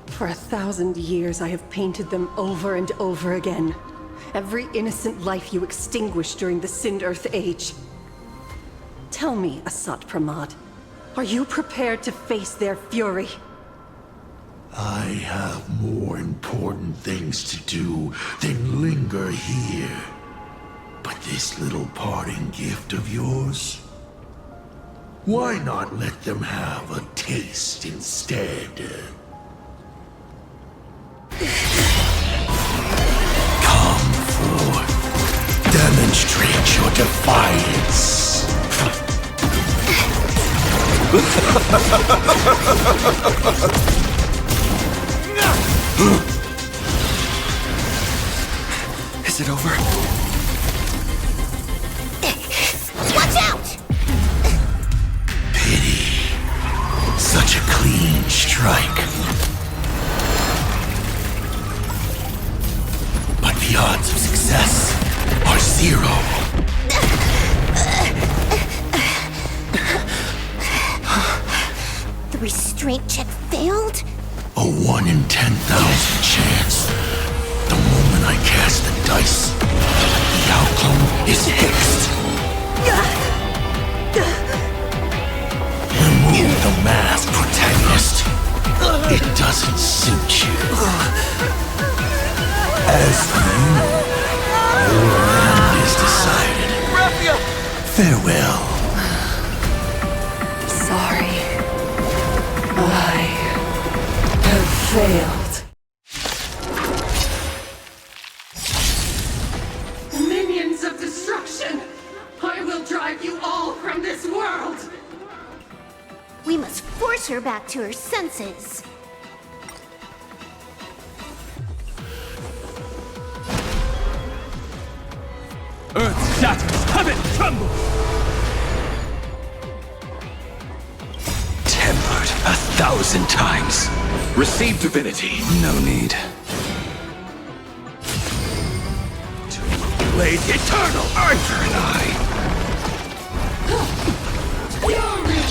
For 1,000 years, I have painted them over and over again. Every innocent life you extinguished during the Sind-Earth Age. Tell me, Asat Pramad, are you prepared to face their fury?
I have more important things to do than linger here. But this little parting gift of yours? Why not let them have a taste instead? Come forth. Demonstrate your defiance.
Is it over?
Watch out!
Pity. Such a clean strike. But the odds of success are 0.
The restraint check failed?
A 1 in 10,000 chance. The moment I cast the dice, the outcome is fixed. Remove the mask, protagonist. It doesn't suit you. As for you, your end is decided. Farewell.
Sorry. I have failed. Minions of destruction! I will drive you all from this world!
We must force her back to her senses.
Earth shatters, heaven trembles!
Tempered 1,000 times.
Receive divinity.
No need.
Blade eternal, Archer and I!
Fury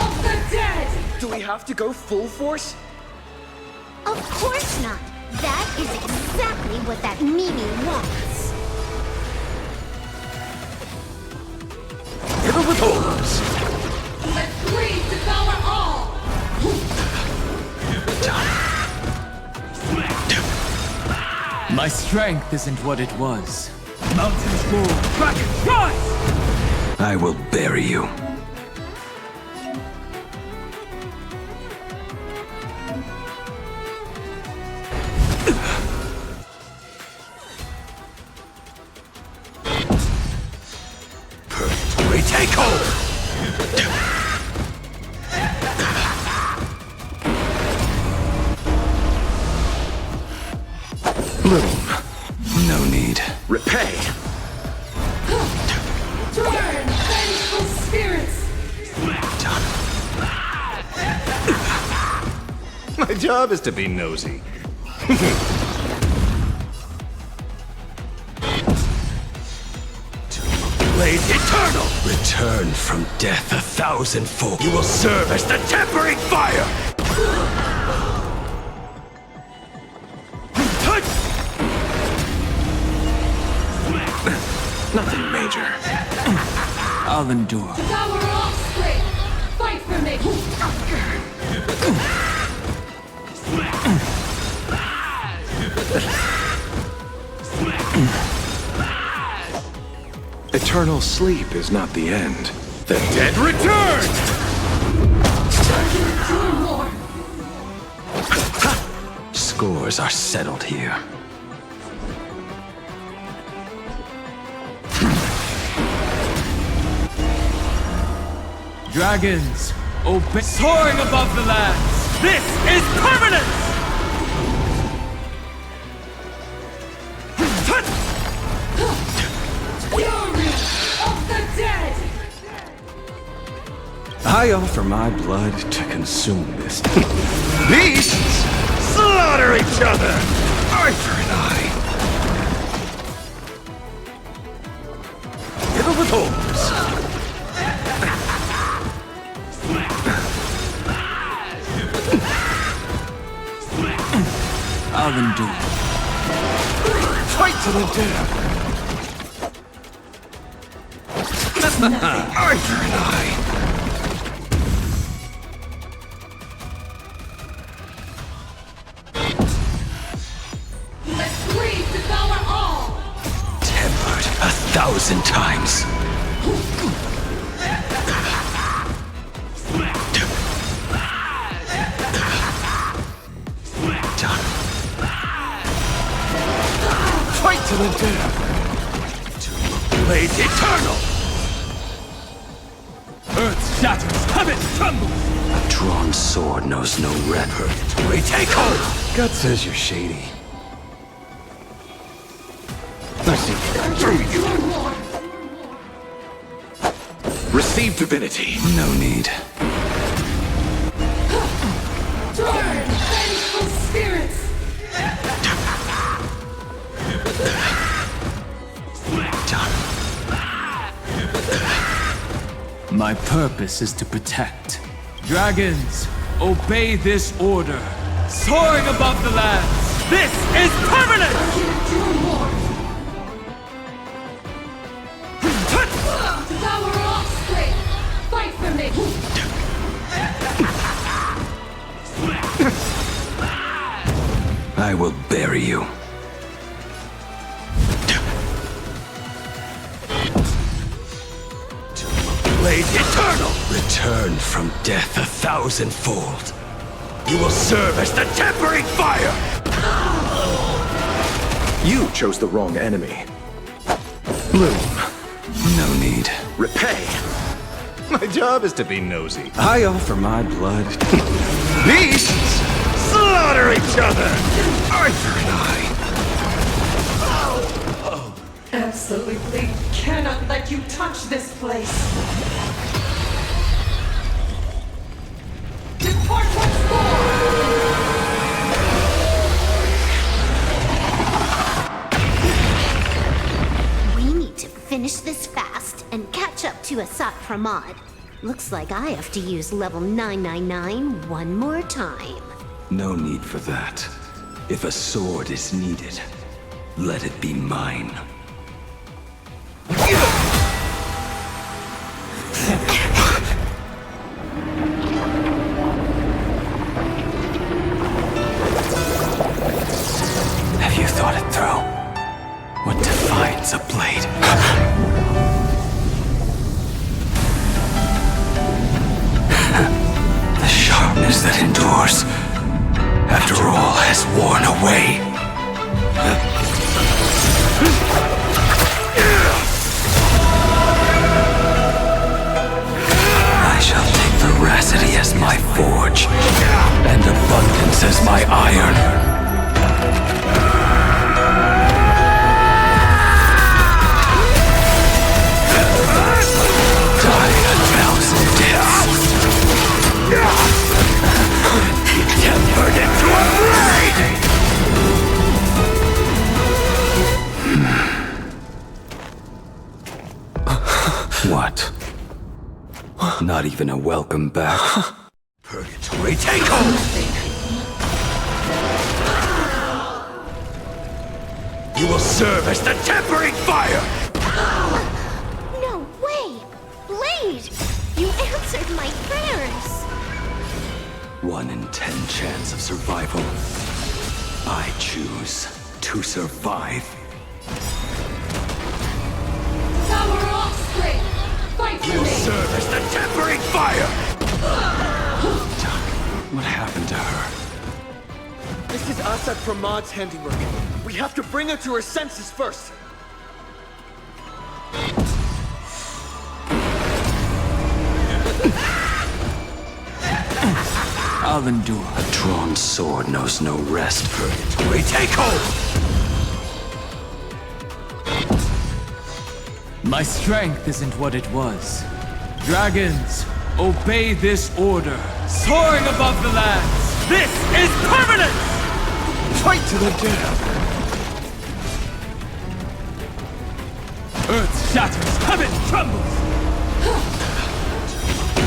of the dead!
Do we have to go full force?
Of course not. That is exactly what that Mimi wants.
Hit her with horns!
Let's greed devour all!
My strength isn't what it was. Mountains roar, dragons rise!
I will bury you. Retake hold! Bloom. No need.
Repay.
Turn, vengeful spirits!
My job is to be nosy.
Blade eternal! Return from death 1,000-fold. You will serve as the tempering fire!
Nothing major.
I'll endure.
Our offspring! Fight for me!
Eternal sleep is not the end.
The dead return! Scores are settled here.
Dragons, obey. Soaring above the lands. This is permanence!
Fury of the dead!
I offer my blood to consume this. Beasts slaughter each other!
Eye for an eye.
Hit him with holes.
I'll endure.
Fight to the death!
Eye for an eye.
Let's breathe to devour all!
Tempered 1,000 times.
Fight to the death!
Blade eternal!
Earth shatters, heaven trembles!
A drawn sword knows no record. Retake hold!
Gut says you're shady. I see through you. Receive divinity.
No need.
Turn, vengeful spirits!
My purpose is to protect. Dragons, obey this order. Soaring above the lands. This is permanent!
Devour offspring! Fight for me!
I will bury you. Blade eternal! Return from death 1,000-fold. You will serve as the tempering fire!
You chose the wrong enemy.
Bloom. No need.
Repay. My job is to be nosy. I offer my blood. Beasts slaughter each other!
Eye for an eye.
Absolutely cannot let you touch this place! Depart once more!
We need to finish this fast and catch up to Asat Pramod. Looks like I have to use level 999 one more time.
No need for that. If a sword is needed, let it be mine. Have you thought it through? What defines a blade? The sharpness that endures, after all has worn away. What? Not even a welcome back? Purgatory, take hold! You will serve as the tempering fire!
No way! Blade! You answered my prayers!
1 in 10 chance of survival. I choose to survive.
Our offspring! Fight for
You will
me!
serve as the tempering fire! What happened to her?
This is Asad Pramad's handiwork. We have to bring her to her senses first.
I'll endure.
A drawn sword knows no rest. Purgatory, take hold!
My strength isn't what it was. Dragons, obey this order. Soaring above the lands. This is permanent!
Fight to the death!
Earth shatters, heaven trembles!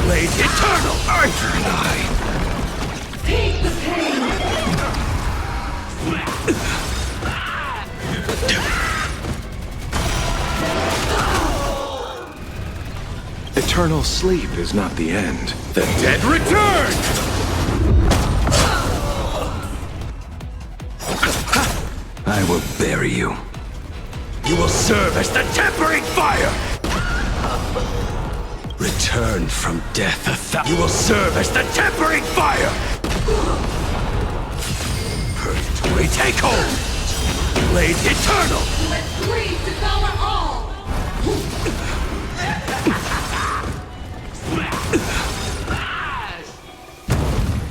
Blade eternal! Arthur and I!
Take the pain!
Eternal sleep is not the end.
The dead return!
I will bury you. You will serve as the tempering fire! Return from death You will serve as the tempering fire! Purgatory, take hold! Blade eternal!
Let's breathe to devour all!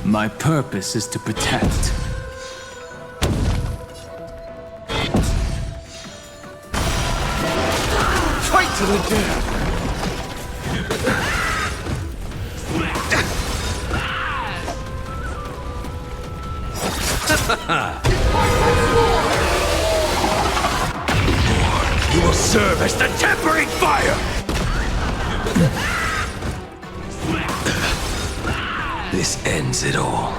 My purpose is to protect.
Fight to the death!
You will serve as the tempering fire! This ends it all.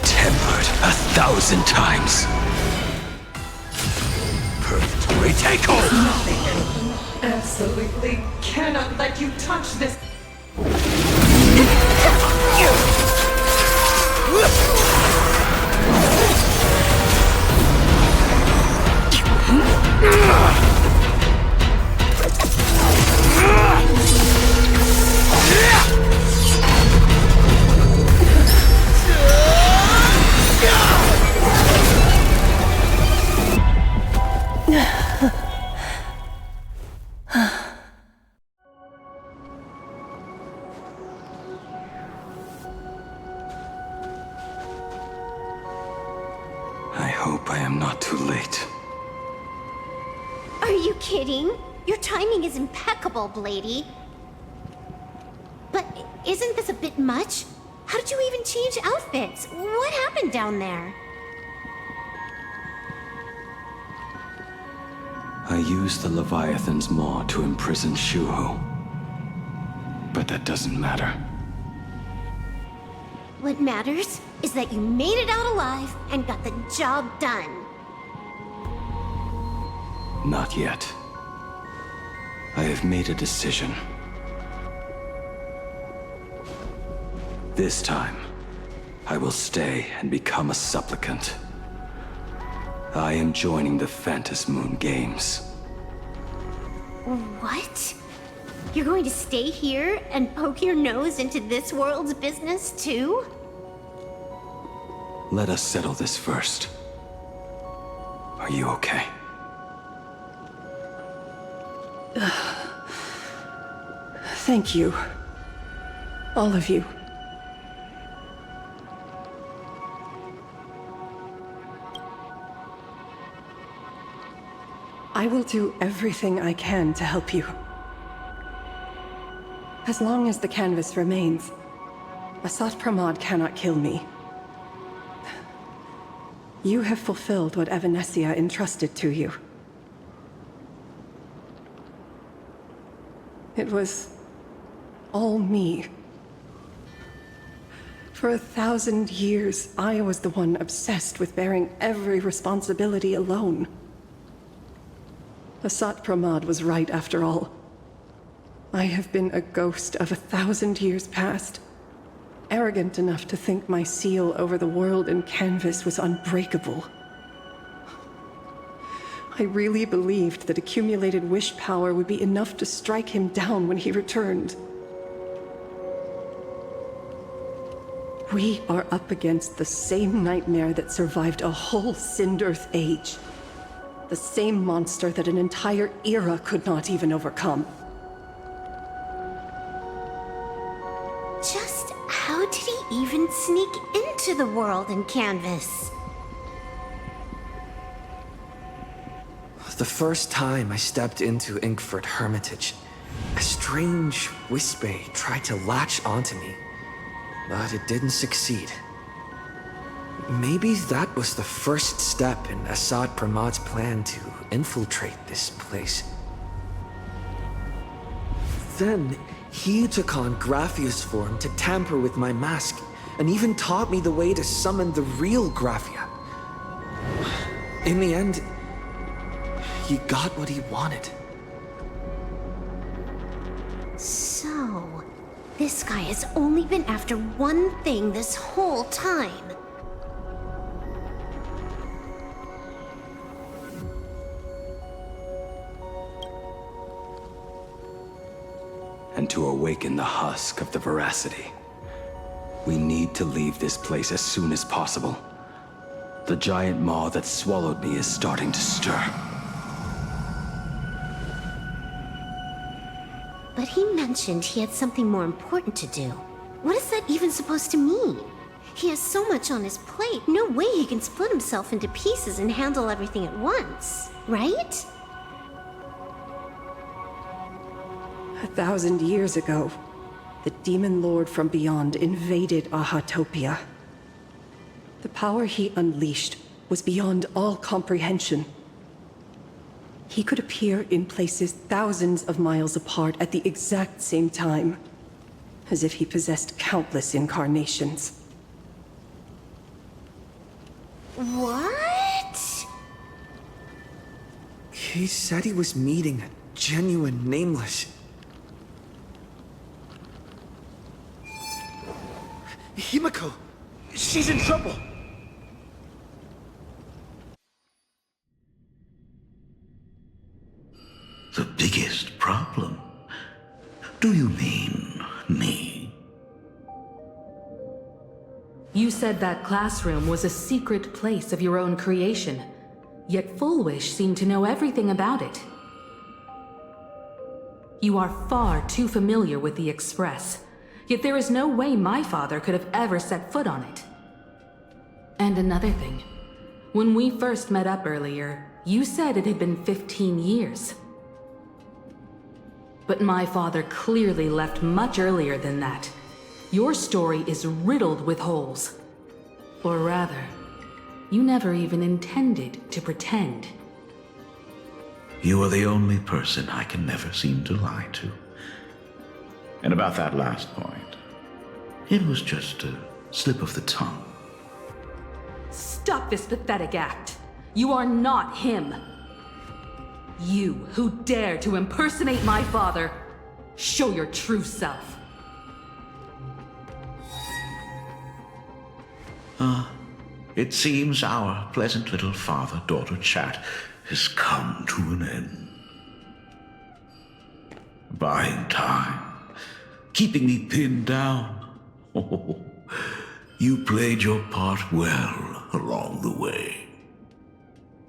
Tempered 1,000 times. Purgatory, take hold!
Absolutely cannot let you touch this.
I hope I am not too late.
Are you kidding? Your timing is impeccable, Blady. But isn't this a bit much? How did you even change outfits? What happened down there?
I used the Leviathan's maw to imprison Shuho. But that doesn't matter.
What matters is that you made it out alive and got the job done.
Not yet. I have made a decision. This time, I will stay and become a supplicant. I am joining the Phantom Moon Games.
What? You're going to stay here and poke your nose into this world's business too?
Let us settle this first. Are you okay?
Thank you. All of you. I will do everything I can to help you. As long as the canvas remains, Asat Pramad cannot kill me. You have fulfilled what Evanescia entrusted to you. It was all me. For 1,000 years, I was the one obsessed with bearing every responsibility alone. Asat Pramad was right after all. I have been a ghost of 1,000 years past, arrogant enough to think my seal over the world and canvas was unbreakable. I really believed that accumulated wish power would be enough to strike him down when he returned. We are up against the same nightmare that survived a whole Cinderth age. The same monster that an entire era could not even overcome.
Just how did he even sneak into the world in Canvas?
The first time I stepped into Inkford Hermitage, a strange whisper tried to latch onto me, but it didn't succeed. Maybe that was the first step in Asad Pramad's plan to infiltrate this place. Then, he took on Graphia's form to tamper with my mask, and even taught me the way to summon the real Graphia. In the end, he got what he wanted.
So, this guy has only been after one thing this whole time.
And to awaken the husk of the veracity, we need to leave this place as soon as possible. The giant maw that swallowed me is starting to stir.
But he mentioned he had something more important to do. What is that even supposed to mean? He has so much on his plate, no way he can split himself into pieces and handle everything at once, right?
1,000 years ago, the demon lord from beyond invaded Ahatopia. The power he unleashed was beyond all comprehension. He could appear in places thousands of miles apart at the exact same time, as if he possessed countless incarnations.
What?
He said he was meeting a genuine nameless.
Himiko! She's in trouble!
The biggest problem? Do you mean me?
You said that classroom was a secret place of your own creation, yet Fullwish seemed to know everything about it. You are far too familiar with the Express, yet there is no way my father could have ever set foot on it. And another thing, when we first met up earlier, you said it had been 15 years. But my father clearly left much earlier than that. Your story is riddled with holes. Or rather, you never even intended to pretend.
You are the only person I can never seem to lie to. And about that last point, it was just a slip of the tongue.
Stop this pathetic act. You are not him. You who dare to impersonate my father, show your true self.
It seems our pleasant little father-daughter chat has come to an end. Buying time, keeping me pinned down. Oh, you played your part well along the way.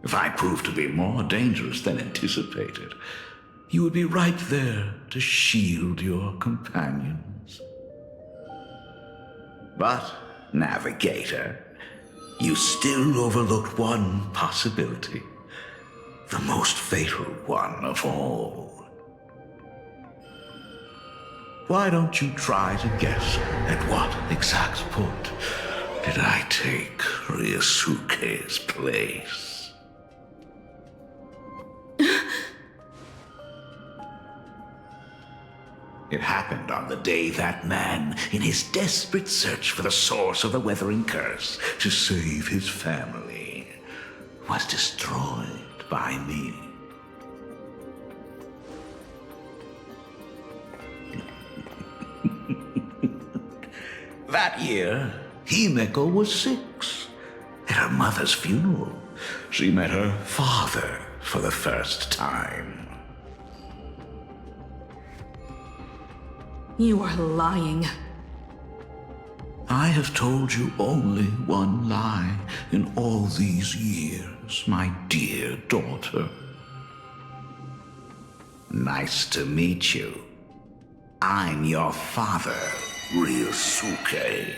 If I proved to be more dangerous than anticipated, you would be right there to shield your companions. But, Navigator, you still overlooked one possibility. The most fatal one of all. Why don't you try to guess at what exact point did I take Ryusuke's place? It happened on the day that man, in his desperate search for the source of the weathering curse to save his family, was destroyed by me. That year, Himeko was 6. At her mother's funeral, she met her father for the first time.
You are lying.
I have told you only one lie in all these years, my dear daughter. Nice to meet you. I'm your father, Ryosuke.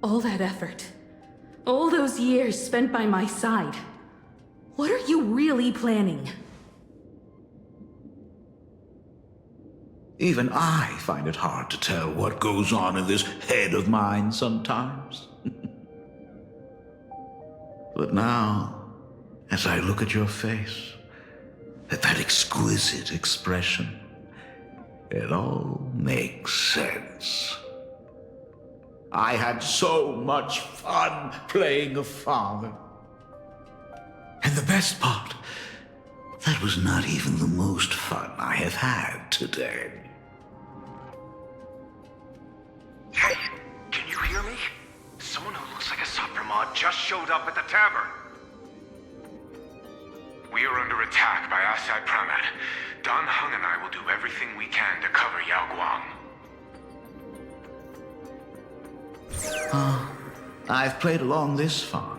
All that effort, all those years spent by my side. What are you really planning?
Even I find it hard to tell what goes on in this head of mine sometimes. But now, as I look at your face, at that exquisite expression, it all makes sense. I had so much fun playing a father. And the best part, that was not even the most fun I have had today.
Hey, can you hear me? Someone who looks like a Sapramod just showed up at the tavern. We are under attack by Asai Pramad. Dan Heng and I will do everything we can to cover Yao Guang.
I've played along this far,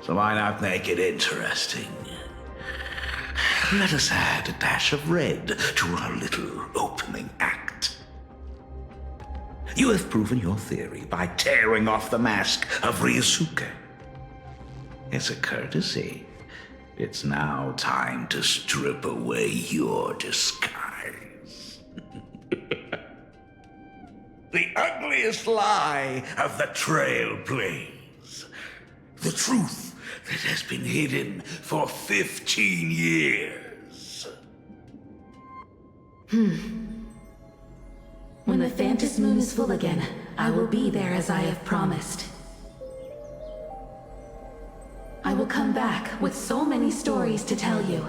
so why not make it interesting? Let us add a dash of red to our little opening act. You have proven your theory by tearing off the mask of Ryosuke. As a courtesy, it's now time to strip away your disguise. The ugliest lie of the Trailblaze. The truth that has been hidden for 15 years.
When the Phantom Moon is full again, I will be there as I have promised. I will come back with so many stories to tell you.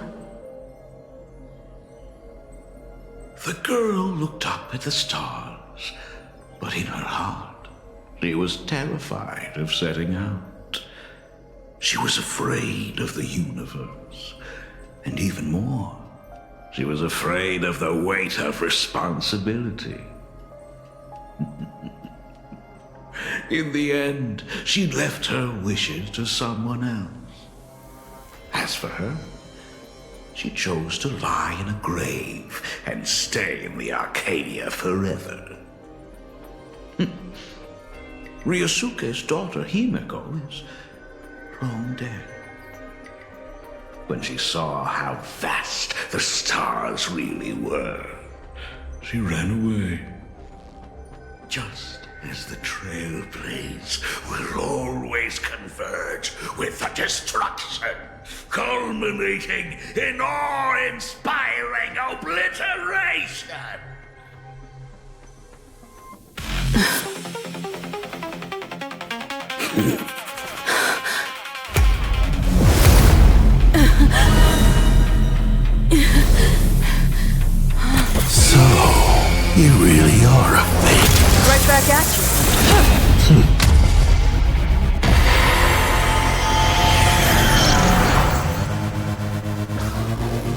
The girl looked up at the stars, but in her heart, she was terrified of setting out. She was afraid of the universe, and even more, she was afraid of the weight of responsibility. In the end, she left her wishes to someone else. As for her, she chose to lie in a grave and stay in the Arcadia forever. Ryosuke's daughter Himeko is long dead. When she saw how vast the stars really were, she ran away. Just as the Trailblaze will always converge with the destruction, culminating in awe-inspiring obliteration.
So, you really are a fake.
Right back at you.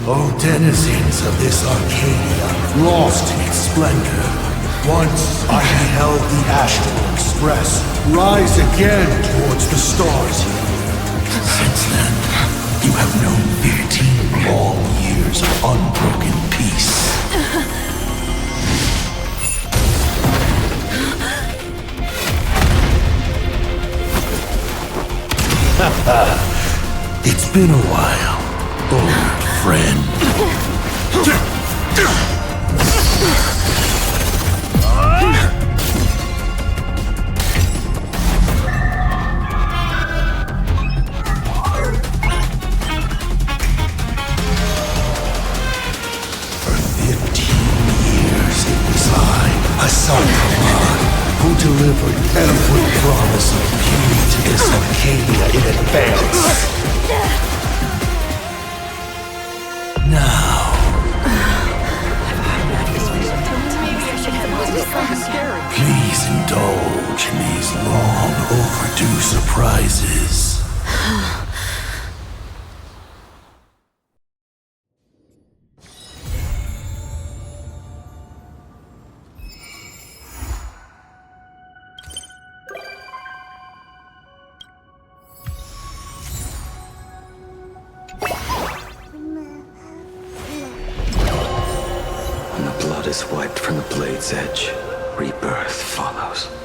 O denizens of this Arcadia, lost in its splendor, once I beheld the Astral Express rise again towards the stars. Since then, you have known 15 long years of unbroken peace. It's been a while, old friend. Assault who delivered every promise of beauty to this Arcadia in advance. Now, please indulge in these long overdue surprises.
When the blood is wiped from the blade's edge, rebirth follows.